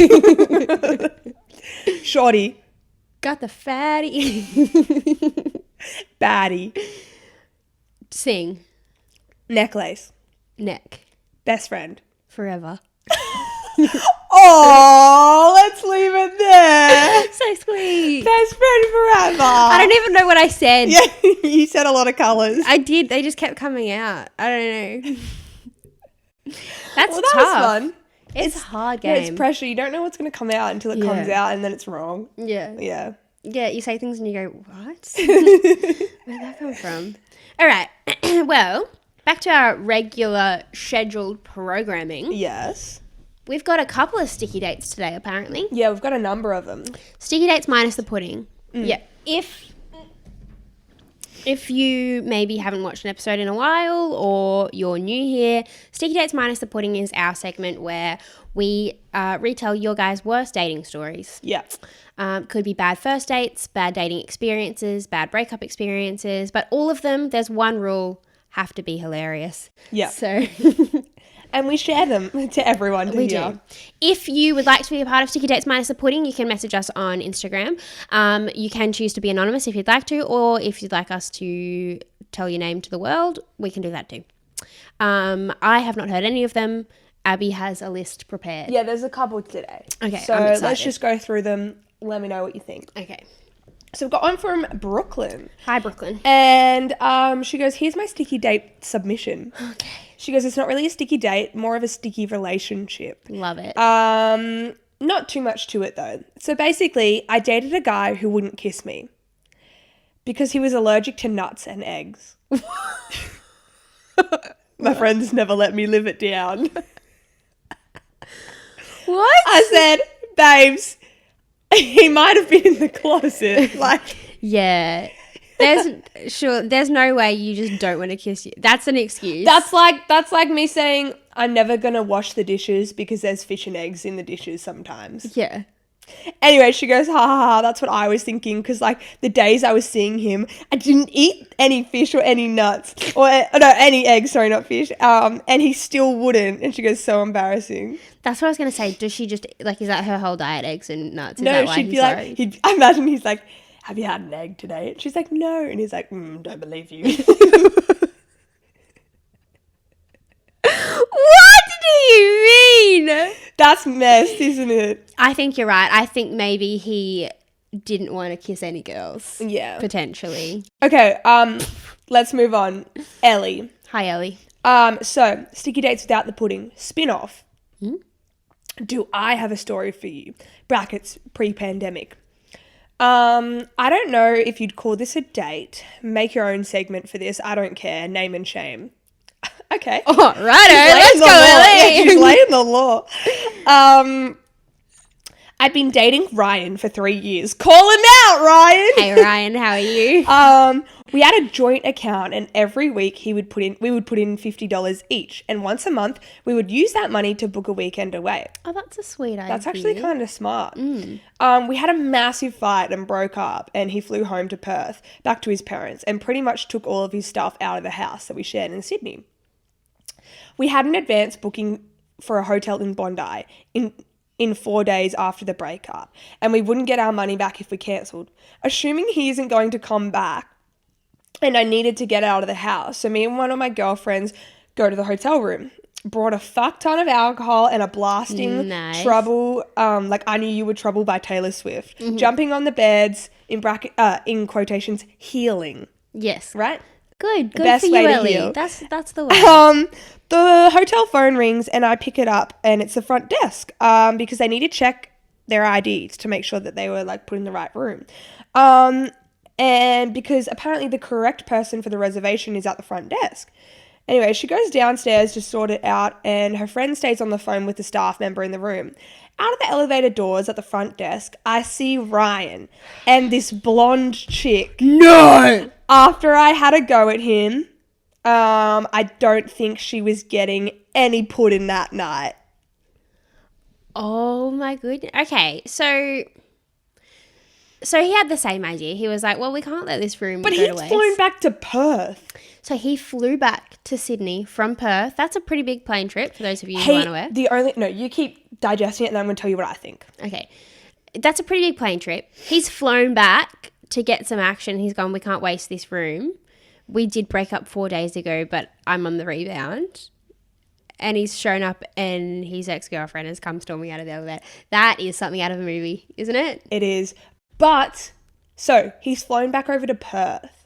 Shorty. Got the fatty. Baddie. Sing. Necklace. Neck. Best friend. Forever. Oh, let's leave it there. So sweet. Best friend forever. I don't even know what I said. Yeah, you said a lot of colours. I did. They just kept coming out. I don't know. That's That tough. was fun. It's a hard Yeah, game. it's pressure. You don't know what's going to come out until it comes out and then it's wrong. Yeah. Yeah. Yeah, you say things and you go, what? Where'd that come from? All right. Well, back to our regular scheduled programming. Yes. We've got a couple of sticky dates today, apparently. Yeah, we've got a number of them. Sticky dates minus the pudding. Yeah. If you maybe haven't watched an episode in a while or you're new here, Sticky Dates Minus the Pudding is our segment where we retell your guys' worst dating stories. Yeah. Could be bad first dates, bad dating experiences, bad breakup experiences, but all of them, there's one rule, have to be hilarious. Yeah. So and we share them to everyone to We hear. do. If you would like to be a part of Sticky Dates Minus the Pudding, you can message us on Instagram. You can choose to be anonymous if you'd like to, or if you'd like us to tell your name to the world, we can do that too. I have not heard any of them. Abby has a list prepared. Yeah, there's a couple today. Okay, so I'm excited. let's just go through them. Let me know what you think. Okay. So we've got one from Brooklyn. Hi, Brooklyn. And she goes, here's my sticky date submission. Okay. She goes, it's not really a sticky date, more of a sticky relationship. Love it. Not too much to it though. So basically, I dated a guy who wouldn't kiss me because he was allergic to nuts and eggs. My friends never let me live it down. What? I said, babes, he might have been in the closet. Like, Yeah. There's no way you just don't want to kiss you. That's an excuse. that's like me saying I'm never gonna wash the dishes because there's fish and eggs in the dishes sometimes. Yeah. Anyway, she goes, ha ha ha, that's what I was thinking, because like the days I was seeing him, I didn't eat any fish or any nuts, or no, any eggs, sorry, not fish, and he still wouldn't, and she goes, so embarrassing. That's what I was going to say. Does she just, like, is that her whole diet, eggs and nuts? Is No, that why she'd he's be sorry? like, I imagine he's like, have you had an egg today? And she's like, no, and he's like, don't believe you. What do you mean? That's messed, isn't it? I think you're right. I think maybe he didn't want to kiss any girls. Yeah. Potentially. Okay, let's move on. Ellie. Hi, Ellie. So, Sticky Dates Without the Pudding, spin-off. Do I have a story for you? Brackets, pre-pandemic. I don't know if you'd call this a date. Make your own segment for this. I don't care. Name and shame. Okay. Oh, righto. Let's go, Ellie. She's laying the law. I've been dating Ryan for 3 years. Call him out, Ryan. Hey, Ryan. How are you? We had a joint account, and every week we would put in $50 each, and once a month we would use that money to book a weekend away. Oh, that's a sweet idea. That's actually kind of smart. We had a massive fight and broke up, and he flew home to Perth, back to his parents, and pretty much took all of his stuff out of the house that we shared in Sydney. We had an advance booking for a hotel in Bondi in 4 days after the breakup, and we wouldn't get our money back if we cancelled. Assuming he isn't going to come back, and I needed to get out of the house, so me and one of my girlfriends go to the hotel room. Brought a fuck ton of alcohol and a blasting Trouble, like I Knew You Were Trouble by Taylor Swift. Jumping on the beds, in quotations, healing. Yes. Right? Good Best for you, way to Ellie. heal. That's the way. The hotel phone rings and I pick it up, and it's the front desk because they need to check their IDs to make sure that they were like put in the right room. And because apparently the correct person for the reservation is at the front desk. Anyway, she goes downstairs to sort it out, and her friend stays on the phone with the staff member in the room. Out of the elevator doors at the front desk, I see Ryan and this blonde chick. No! After I had a go at him, I don't think she was getting any pudding that night. Oh my goodness. Okay, so he had the same idea. He was like, well, we can't let this room go to waste. But he'd flown back to Perth. So he flew back to Sydney from Perth. That's a pretty big plane trip for those of you who aren't aware. You keep digesting it and I'm going to tell you what I think. Okay. That's a pretty big plane trip. He's flown back to get some action. He's gone, we can't waste this room. We did break up 4 days ago, but I'm on the rebound. And he's shown up and his ex-girlfriend has come storming out of the elevator. That is something out of a movie, isn't it? It is. But, so, he's flown back over to Perth.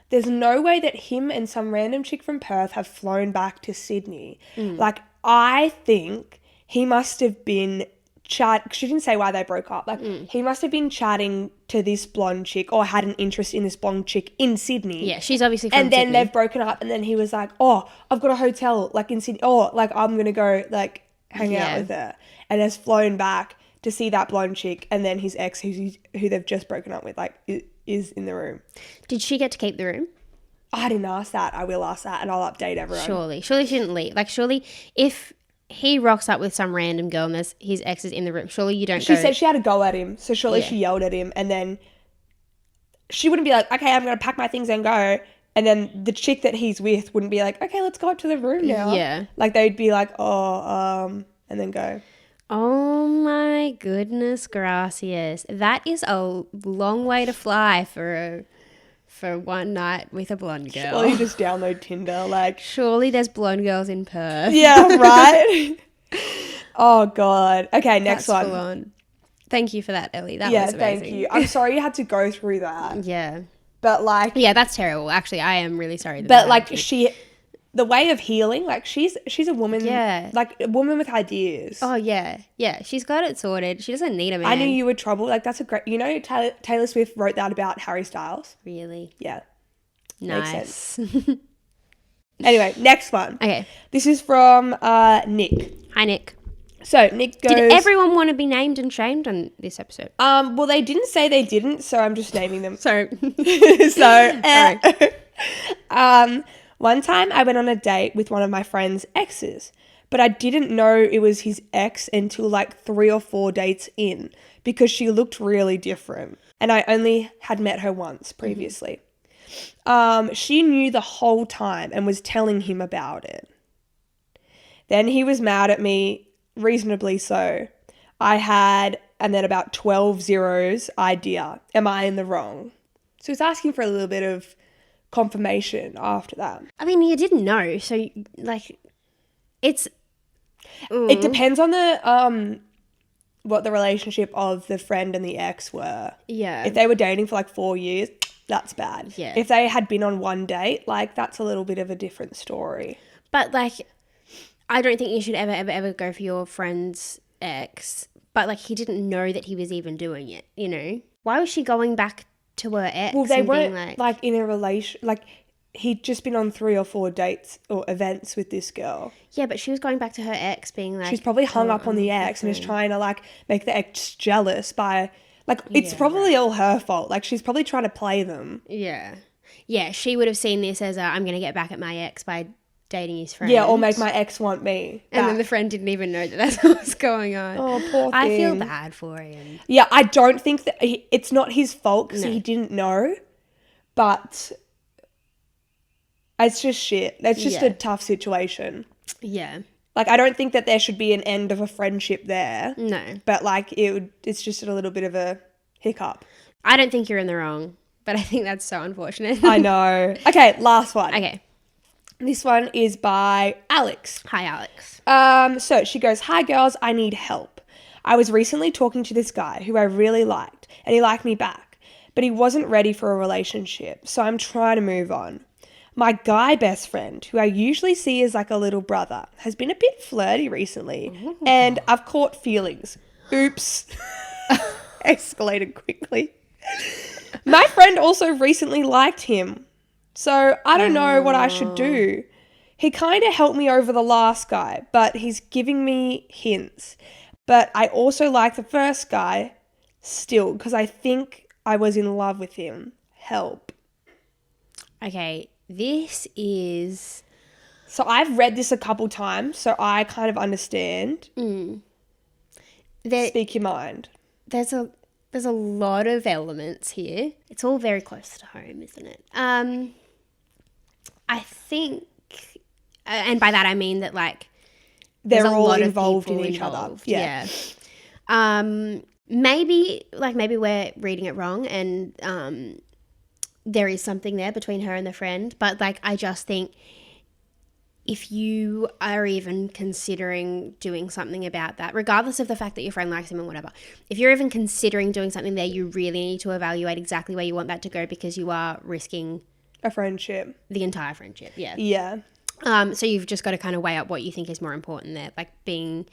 There's no way that him and some random chick from Perth have flown back to Sydney. Like, I think he must have been she didn't say why they broke up. Like, he must have been chatting to this blonde chick or had an interest in this blonde chick in Sydney. Yeah, she's obviously from And then Sydney. they've broken up, and then he was like, oh, I've got a hotel, like, in Sydney. Oh, like, I'm going to go, like, hang out with her. And has flown back to see that blonde chick, and then his ex, who they've just broken up with, like, is in the room. Did she get to keep the room? I didn't ask that. I will ask that, and I'll update everyone. Surely she shouldn't leave. Like, surely if he rocks up with some random girl and his ex is in the room, surely you don't She said she had a go at him, so surely Yeah. she yelled at him, and then she wouldn't be like, okay, I'm going to pack my things and go. And then the chick that he's with wouldn't be like, okay, let's go up to the room now. Yeah. Like they'd be like, and then go. Oh my goodness gracias. That is a long way to fly for one night with a blonde girl. Or you just download Tinder, like. Surely there's blonde girls in Perth. Yeah, right? Oh, God. Okay, next That's one. full on. Thank you for that, Ellie. That was amazing. Thank you. I'm sorry you had to go through that. Yeah. But like. Yeah, that's terrible. Actually, I am really sorry. But like the way of healing, like she's a woman. Yeah. Like a woman with ideas. Oh, yeah. Yeah, she's got it sorted. She doesn't need a man. I knew you were trouble. Like that's a great, Taylor Swift wrote that about Harry Styles. Really? Yeah. Nice. Anyway, next one. Okay. This is from Nick. Hi, Nick. So Nick goes. Did everyone want to be named and shamed on this episode? Well, they didn't say they didn't, so I'm just naming them. So, one time I went on a date with one of my friend's exes, but I didn't know it was his ex until like 3 or 4 dates in because she looked really different, and I only had met her once previously. She knew the whole time and was telling him about it. Then he was mad at me. Reasonably so. I had, and then about 12 zeros idea. Am I in the wrong? So he's asking for a little bit of confirmation after that. I mean, you didn't know, so like, it's. It depends on the what the relationship of the friend and the ex were. Yeah. If they were dating for like 4 years, that's bad. Yeah. If they had been on one date, like that's a little bit of a different story. But like, I don't think you should ever go for your friend's ex. But like, he didn't know that he was even doing it, you know? Why was she going back to her ex? Well, they and weren't being like in a relation. Like he'd just been on 3 or 4 dates or events with this girl. Yeah, but she was going back to her ex, being like, She's probably hung up on the ex and is trying to like make the ex jealous by like it's probably all her fault. Like she's probably trying to play them. Yeah. Yeah, she would have seen this as I'm going to get back at my ex by dating his friend. Yeah, or make my ex want me. And then the friend didn't even know that that's what was going on. Oh, poor thing. I feel bad for him. Yeah, I don't think that it's not his fault because he didn't know, but it's just shit. It's just a tough situation. Yeah. Like, I don't think that there should be an end of a friendship there. No. But like, it's just a little bit of a hiccup. I don't think you're in the wrong, but I think that's so unfortunate. I know. Okay, last one. Okay. This one is by Alex. Hi, Alex. So she goes, "Hi girls, I need help. I was recently talking to this guy who I really liked, and he liked me back, but he wasn't ready for a relationship, so I'm trying to move on. My guy best friend, who I usually see as like a little brother, has been a bit flirty recently, and I've caught feelings. Oops." Escalated quickly. My friend also recently liked him. So I don't know what I should do. He kind of helped me over the last guy, but he's giving me hints. But I also like the first guy still because I think I was in love with him. Help. Okay, this is... So I've read this a couple times, so I kind of understand. Speak your mind. There's a lot of elements here. It's all very close to home, isn't it? I think, and by that I mean that like they're all lot involved of in each involved. other. Yeah. Maybe we're reading it wrong, and there is something there between her and the friend. But like, I just think if you are even considering doing something about that, regardless of the fact that your friend likes him and whatever, if you're even considering doing something there, you really need to evaluate exactly where you want that to go because you are risking a friendship. The entire friendship, yeah. Yeah. So you've just got to kind of weigh up what you think is more important there, like being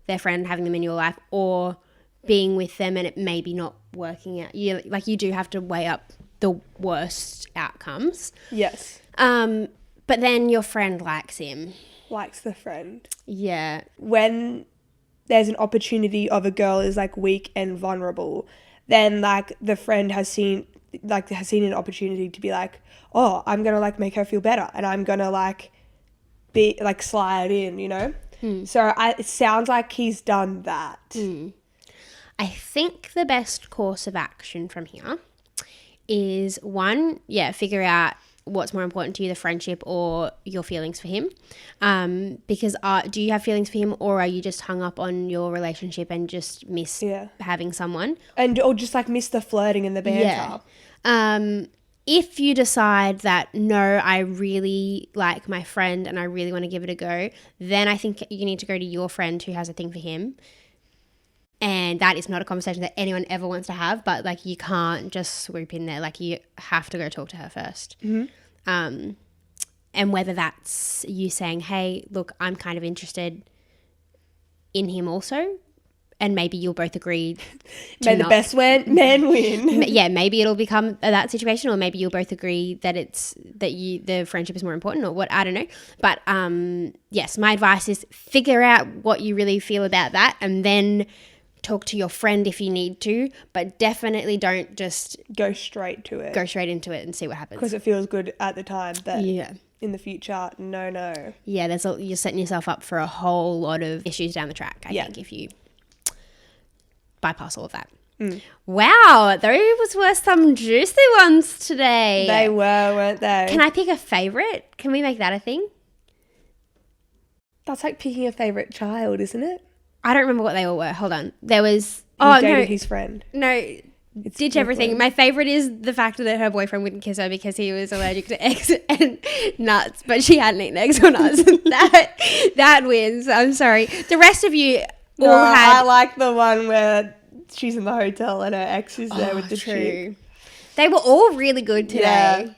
their friend, having them in your life, or being with them and it maybe not working out. You do have to weigh up the worst outcomes. Yes. But then your friend likes him. Likes the friend. Yeah. When there's an opportunity of a girl is like weak and vulnerable, then like the friend has seen an opportunity to be like, oh, I'm going to like make her feel better and I'm going to like be like slide in, you know? So it sounds like he's done that. I think the best course of action from here is one, figure out what's more important to you, the friendship or your feelings for him? Because do you have feelings for him, or are you just hung up on your relationship and just miss having someone? Or just like miss the flirting and the banter. Yeah. If you decide that, no, I really like my friend and I really want to give it a go, then I think you need to go to your friend who has a thing for him. And that is not a conversation that anyone ever wants to have, but like you can't just swoop in there. Like you have to go talk to her first. And whether that's you saying, hey, look, I'm kind of interested in him also. And maybe you'll both agree May the best man win. Yeah, maybe it'll become that situation, or maybe you'll both agree that the friendship is more important, or what, I don't know. But yes, my advice is figure out what you really feel about that, and then talk to your friend if you need to, but definitely don't just go straight to it. Go straight into it and see what happens. Because it feels good at the time, but in the future, no. Yeah, you're setting yourself up for a whole lot of issues down the track, I think, if you bypass all of that. Wow, those were some juicy ones today. They were, weren't they? Can I pick a favourite? Can we make that a thing? That's like picking a favourite child, isn't it? I don't remember what they all were. Hold on. There was... dated his friend. No, ditch everything. My favourite is the fact that her boyfriend wouldn't kiss her because he was allergic to eggs and nuts, but she hadn't eaten eggs or nuts. that wins. I'm sorry. The rest of you... I like the one where she's in the hotel and her ex is there with the chick. They were all really good today. Yeah.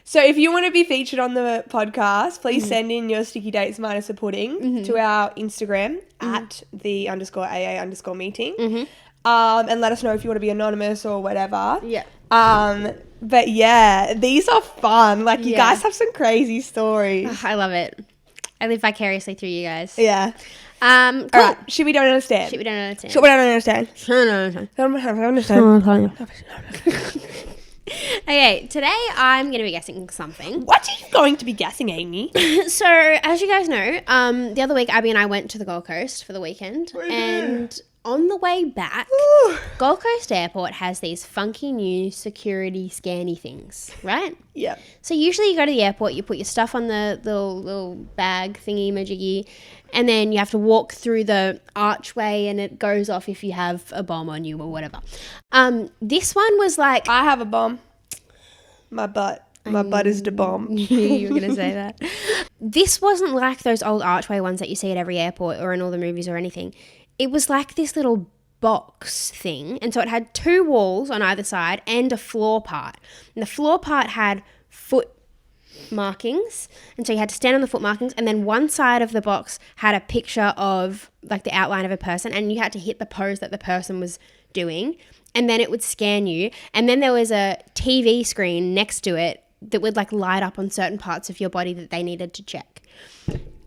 So if you want to be featured on the podcast, please send in your sticky dates minus a pudding to our Instagram at @the_AA_meeting. And let us know if you want to be anonymous or whatever. Yeah. But yeah, these are fun. Like you guys have some crazy stories. Oh, I love it. I live vicariously through you guys. Yeah. Cool. All right. Shit we don't understand. Shit we don't understand. Shit we don't understand. Okay, today I'm going to be guessing something. What are you going to be guessing, Amy? So, as you guys know, the other week Abby and I went to the Gold Coast for the weekend. And on the way back, Gold Coast Airport has these funky new security scanny things, right? Yeah. So usually you go to the airport, you put your stuff on the little bag thingy majiggy, and then you have to walk through the archway and it goes off if you have a bomb on you or whatever. This one was like... I have a bomb. My butt. My butt is the bomb. You were going to say that. This wasn't like those old archway ones that you see at every airport or in all the movies or anything. It was like this little box thing. And so it had two walls on either side and a floor part. And the floor part had foot markings, and so you had to stand on the foot markings, and then one side of the box had a picture of like the outline of a person, and you had to hit the pose that the person was doing, and then it would scan you. And then there was a TV screen next to it that would like light up on certain parts of your body that they needed to check.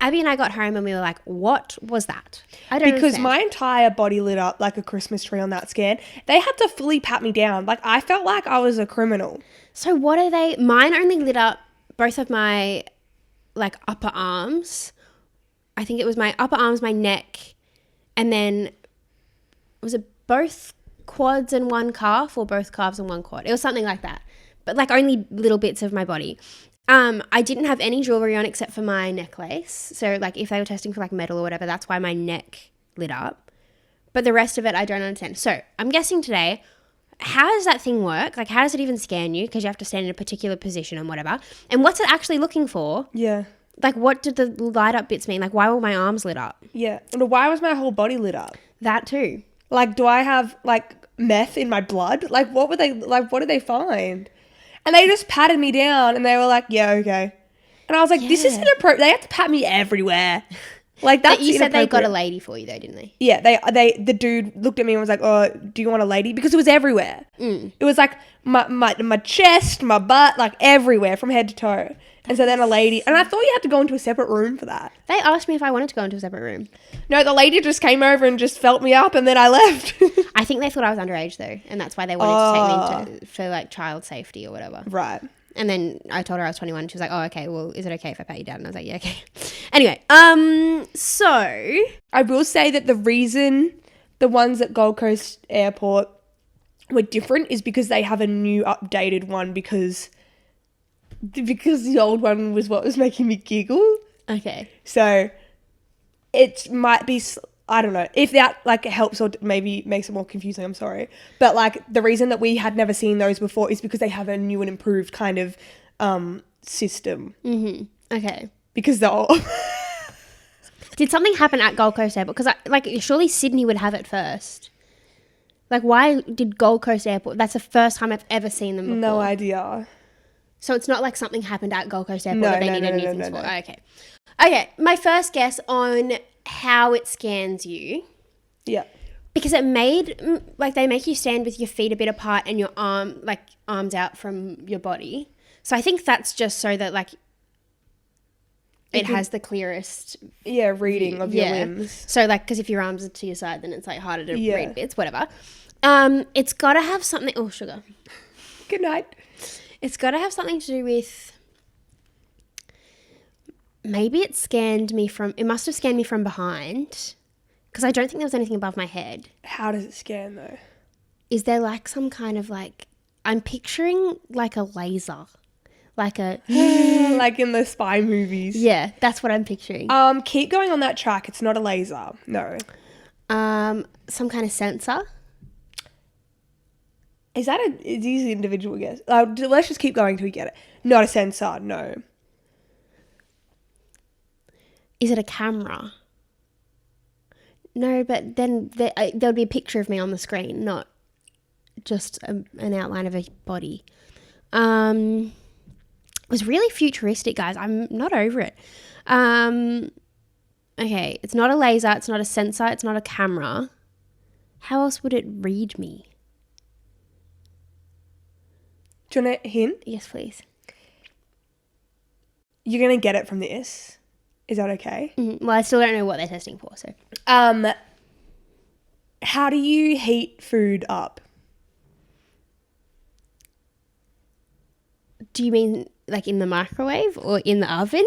Abby and I got home and we were like, what was that? I don't understand. My entire body lit up like a Christmas tree on that scan. They had to fully pat me down. Like I felt like I was a criminal. So what are they? Mine only lit up both of my like upper arms. I think it was my upper arms, my neck, and then was it both quads and one calf, or both calves and one quad? It was something like that, but like only little bits of my body. I didn't have any jewelry on except for my necklace. So like if they were testing for like metal or whatever, that's why my neck lit up. But the rest of it, I don't understand. So I'm guessing today, how does that thing work? Like, how does it even scan you? Because you have to stand in a particular position and whatever. And what's it actually looking for? Yeah. Like, what did the light up bits mean? Like, why were my arms lit up? Yeah. And why was my whole body lit up? That too. Like, do I have like meth in my blood? Like, what did they find? And they just patted me down and they were like, yeah, okay. And I was like, this is inappropriate. They have to pat me everywhere. Like that's but you said they got a lady for you though, didn't they? Yeah, the dude looked at me and was like, "Oh, do you want a lady?" Because it was everywhere. It was like my chest, my butt, like everywhere from head to toe. And so then a lady, and I thought you had to go into a separate room for that. They asked me if I wanted to go into a separate room. No, the lady just came over and just felt me up, and then I left. I think they thought I was underage though, and that's why they wanted to take me for like child safety or whatever. Right. And then I told her I was 21. She was like, oh, okay, well, is it okay if I pat you down? And I was like, yeah, okay. Anyway, so I will say that the reason the ones at Gold Coast Airport were different is because they have a new updated one because because the old one was what was making me giggle. Okay. So it might be, I don't know if that like helps or maybe makes it more confusing. I'm sorry. But like the reason that we had never seen those before is because they have a new and improved kind of system. Mm-hmm. Okay. Because the old... Did something happen at Gold Coast Airport? Because like surely Sydney would have it first. Like why did Gold Coast Airport? That's the first time I've ever seen them before. No idea. So it's not like something happened at Gold Coast Airport that they needed new things for. Okay. Okay. My first guess on how it scans you. Yeah. Because it made, like they make you stand with your feet a bit apart and your arms out from your body. So I think that's just so that like it has the clearest reading of your limbs. So like, because if your arms are to your side, then it's like harder to read bits, whatever. It's got to have something, oh sugar. Good night. It's got to have something to do with, maybe it must have scanned me from behind, because I don't think there was anything above my head. How does it scan though? Is there like some kind of like, I'm picturing like a laser. Like a... like in the spy movies. Yeah, that's what I'm picturing. Keep going on that track. It's not a laser. No. Some kind of sensor. Is that an easy individual guess? Let's just keep going till we get it. Not a sensor, no. Is it a camera? No, but then there would be a picture of me on the screen, not just an outline of a body. It was really futuristic, guys. I'm not over it. Okay, it's not a laser, it's not a sensor, it's not a camera. How else would it read me? Do you want a hint? Yes, please. You're going to get it from this. Is that okay? Well, I still don't know what they're testing for, so. How do you heat food up? Do you mean like in the microwave or in the oven?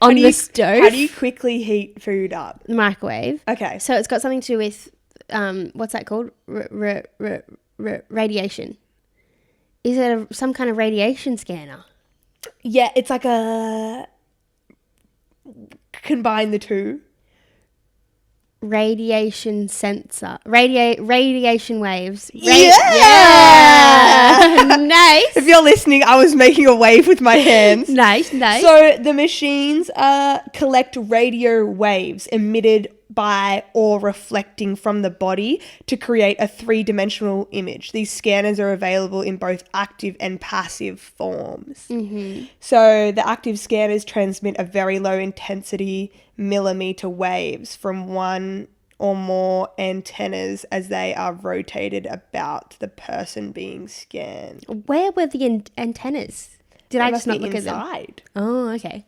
On the stove? How do you quickly heat food up? The microwave. Okay. So it's got something to do with, what's that called? Radiation. Is it some kind of radiation scanner? Yeah, it's like a... Combine the two. Radiation sensor. Radiation waves. Yeah! Nice. If you're listening, I was making a wave with my hands. Nice. So the machines collect radio waves emitted by or reflecting from the body to create a three-dimensional image. These scanners are available in both active and passive forms. Mm-hmm. So the active scanners transmit a very low intensity millimeter waves from one or more antennas as they are rotated about the person being scanned. Where were the antennas? Did I just not look at them? Inside. Oh, okay.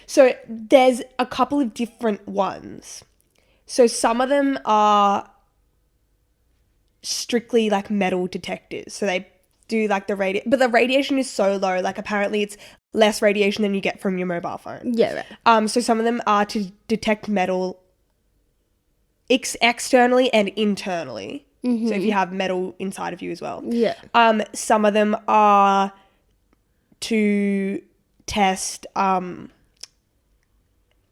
So there's a couple of different ones. So some of them are strictly like metal detectors. So they do like but the radiation is so low. Like apparently it's less radiation than you get from your mobile phone. Yeah, right. So some of them are to detect metal externally and internally. Mm-hmm. So if you have metal inside of you as well. Yeah. Some of them are to test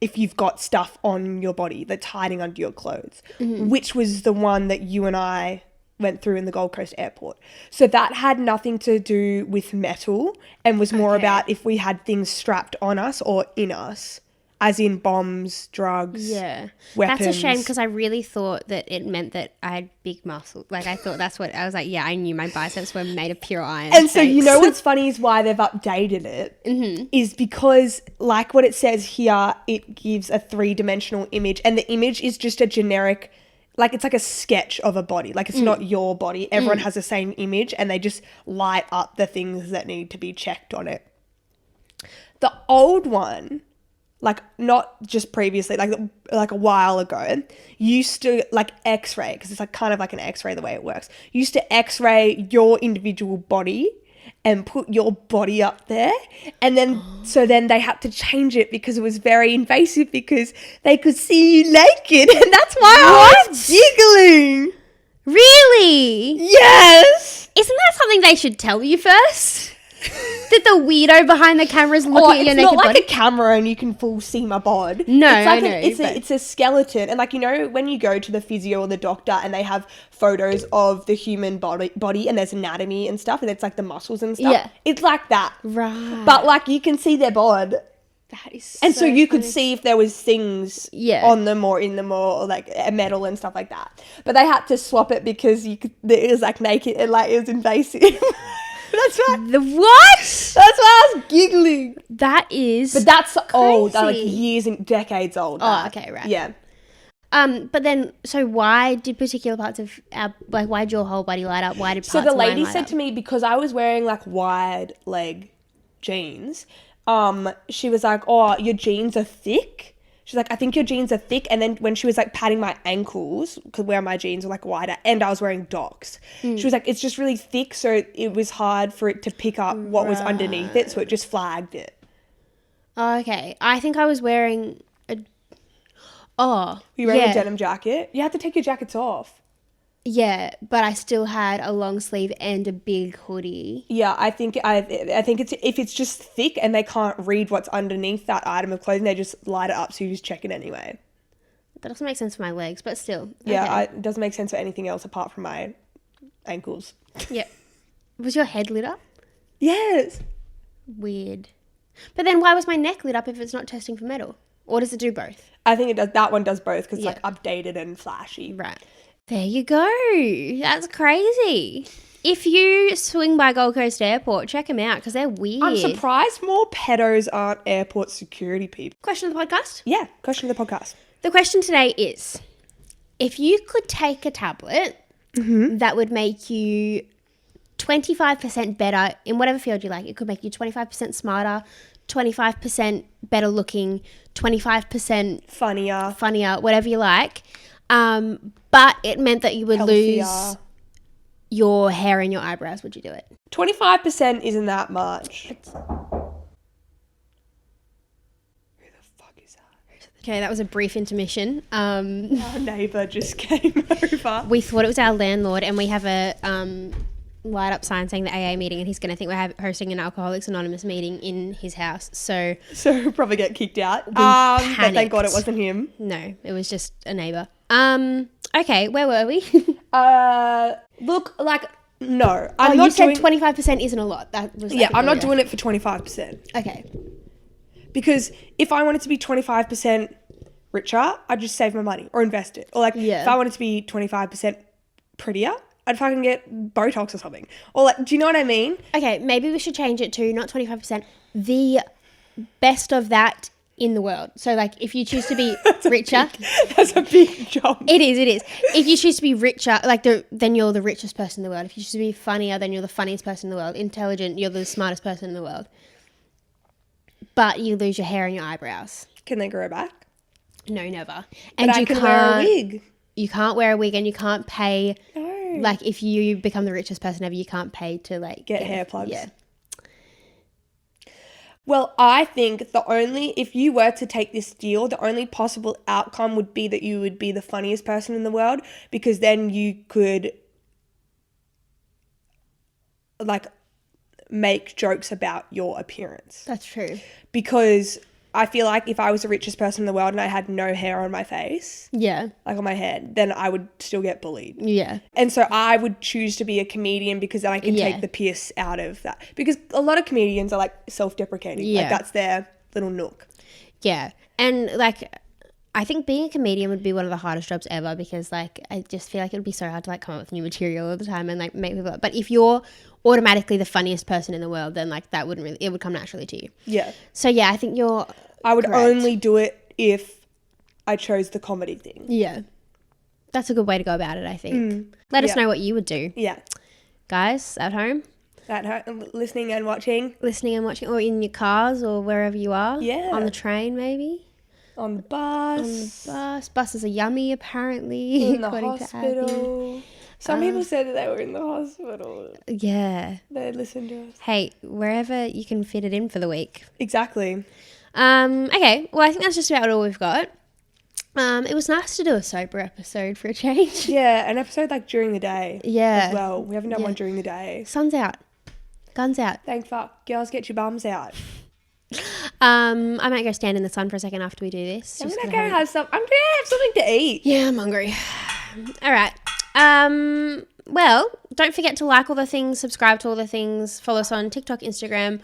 if you've got stuff on your body that's hiding under your clothes, which was the one that you and I went through in the Gold Coast Airport. So that had nothing to do with metal and was more about if we had things strapped on us or in us, as in bombs, drugs, weapons. That's a shame because I really thought that it meant that I had big muscle. Like I thought that's what, I was like, yeah, I knew my biceps were made of pure iron. And so you know what's funny is why they've updated it is because like what it says here, it gives a three-dimensional image and the image is just a generic, like it's like a sketch of a body. Like it's not your body. Everyone has the same image and they just light up the things that need to be checked on it. The old one, like not just previously, like a while ago, used to like x-ray, because it's like kind of like an x-ray the way it works. Used to x-ray your individual body and put your body up there. And then, so then they had to change it because it was very invasive because they could see you naked. And that's why I was giggling. Really? Yes. Isn't that something they should tell you first? That the weirdo behind the camera is looking at your naked It's not like body? a camera and you can full see my bod. No, it's like I know. It's a skeleton. And like, you know, when you go to the physio or the doctor and they have photos of the human body and there's anatomy and stuff and it's like the muscles and stuff. Yeah. It's like that. Right. But like you can see their bod. That is And so you funny. could see if there was things Yeah. on them or in them or like a metal and stuff like that. But they had to swap it because it was like naked and like it was invasive. That's right. The what? That's why I was giggling. That is. But that's old, like crazy. years and decades old. Oh, okay, right. Yeah. But then, so why did particular parts of why did your whole body light up? Why did parts So the of mine lady light said up? to me, because I was wearing like wide leg jeans, she was like, oh, your jeans are thick. She's like, I think your jeans are thick. And then when she was like patting my ankles, because where my jeans were like wider and I was wearing docks, she was like, it's just really thick. So it was hard for it to pick up what was underneath it. So it just flagged it. Oh, okay. I think I was wearing a. Oh. Were you wearing yeah. a denim jacket? You have to take your jackets off. Yeah, but I still had a long sleeve and a big hoodie. Yeah, I think it's if it's just thick and they can't read what's underneath that item of clothing, they just light it up so you just check it anyway. That doesn't make sense for my legs, but still. Yeah, okay. it doesn't make sense for anything else apart from my ankles. Yeah. Was your head lit up? Yes. Weird. But then why was my neck lit up if it's not testing for metal? Or does it do both? I think it does. That one does both because Yeah. it's like updated and flashy. Right. There you go. That's crazy. If you swing by Gold Coast Airport, check them out because they're weird. I'm surprised more pedos aren't airport security people. Question of the podcast? Yeah, question of the podcast. The question today is, if you could take a tablet that would make you 25% better in whatever field you like, it could make you 25% smarter, 25% better looking, 25% funnier, whatever you like, but it meant that you would Healthier. lose your hair and your eyebrows, would you do it? 25% isn't that much. Who the fuck is that? Okay, that was a brief intermission. Our neighbour just came over. We thought it was our landlord, and we have a light up sign saying the AA meeting, and he's going to think we're hosting an Alcoholics Anonymous meeting in his house. So he'll probably get kicked out. But panicked. thank God it wasn't him. No, it was just a neighbour. Okay, where were we? Look, like, no. I'm I'm not not you said 25% isn't a lot. That was Yeah, I'm not doing it for 25%. Okay. Because if I wanted to be 25% richer, I'd just save my money or invest it. Or like, Yeah. if I wanted to be 25% prettier, I'd fucking get Botox or something. Or like, do you know what I mean? Okay, maybe we should change it to not 25%, the best of that in the world. So like if you choose to be richer. That's a big jump. It is. If you choose to be richer, then you're the richest person in the world. If you choose to be funnier, then you're the funniest person in the world. Intelligent, you're the smartest person in the world. But you lose your hair and your eyebrows. Can they grow back? No, never. But And I you can can't wear a wig. You can't wear a wig, and you can't pay. No. Like if you become the richest person ever, you can't pay to like Get hair plugs. Yeah. Well, I think if you were to take this deal, the only possible outcome would be that you would be the funniest person in the world, because then you could like make jokes about your appearance. That's true. Because I feel like if I was the richest person in the world and I had no hair on my face, Yeah. like on my head, then I would still get bullied. Yeah. And so I would choose to be a comedian because then I can Yeah. take the piss out of that. Because a lot of comedians are like self-deprecating. Yeah. Like that's their little nook. Yeah. And like I think being a comedian would be one of the hardest jobs ever, because like I just feel like it would be so hard to like come up with new material all the time and like make people. But if you're automatically the funniest person in the world, then like that wouldn't really, it would come naturally to you. Yeah. So yeah, I think you're. I would correct. only do it if I chose the comedy thing. Yeah. That's a good way to go about it, I think. Let us Yeah. know what you would do. Yeah. Guys at home, At home, listening and watching. listening and watching, or in your cars or wherever you are. Yeah. On the train maybe. On the bus. Buses are yummy apparently. In the according to Abby. hospital. Some people said that they were in the hospital. Yeah. They listened to us. Hey, wherever you can fit it in for the week. Exactly. Okay, well, I think that's just about all we've got. It was nice to do a sober episode for a change. Yeah, an episode like during the day. Yeah. As well. We haven't done one during the day. Sun's out. Guns out. Thank fuck. Girls, get your bums out. I might go stand in the sun for a second after we do this. I'm gonna have something to eat. Yeah, I'm hungry. All right. Well, don't forget to like all the things, subscribe to all the things, follow us on TikTok, Instagram,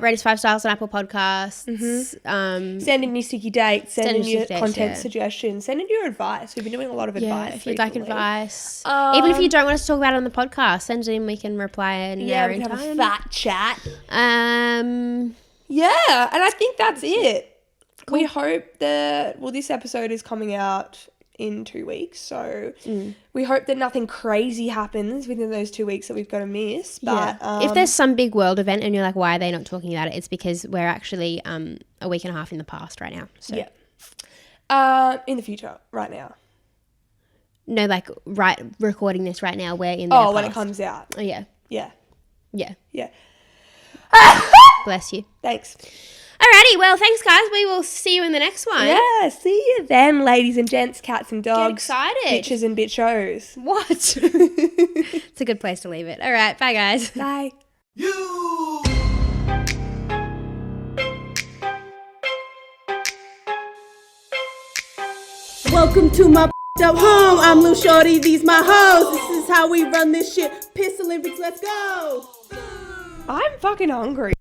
rate us 5 stars on Apple Podcasts. Mm-hmm. Send in your sticky dates, send in your content suggestions, send in your advice. We've been doing a lot of advice. If you'd like advice, even if you don't want us to talk about it on the podcast, send it in. We can reply in our own time. Have a fat chat. Yeah, and I think that's it. Cool. We hope that this episode is coming out in 2 weeks, so we hope that nothing crazy happens within those 2 weeks that we've got to miss. But if there's some big world event and you're like, why are they not talking about it? It's because we're actually a week and a half in the past right now. So in the future, right now. No, like recording this right now. We're in. When it comes out. Oh yeah. Yeah. Bless you. Thanks. Alrighty, well, thanks, guys. We will see you in the next one. Yeah, see you then, ladies and gents, cats and dogs. Get excited. Bitches and bitchos. What? It's a good place to leave it. All right, bye, guys. Bye. Welcome to my up home. I'm Lil Shorty, these my hoes. This is how we run this shit. Piss Olympics, let's go. I'm fucking hungry.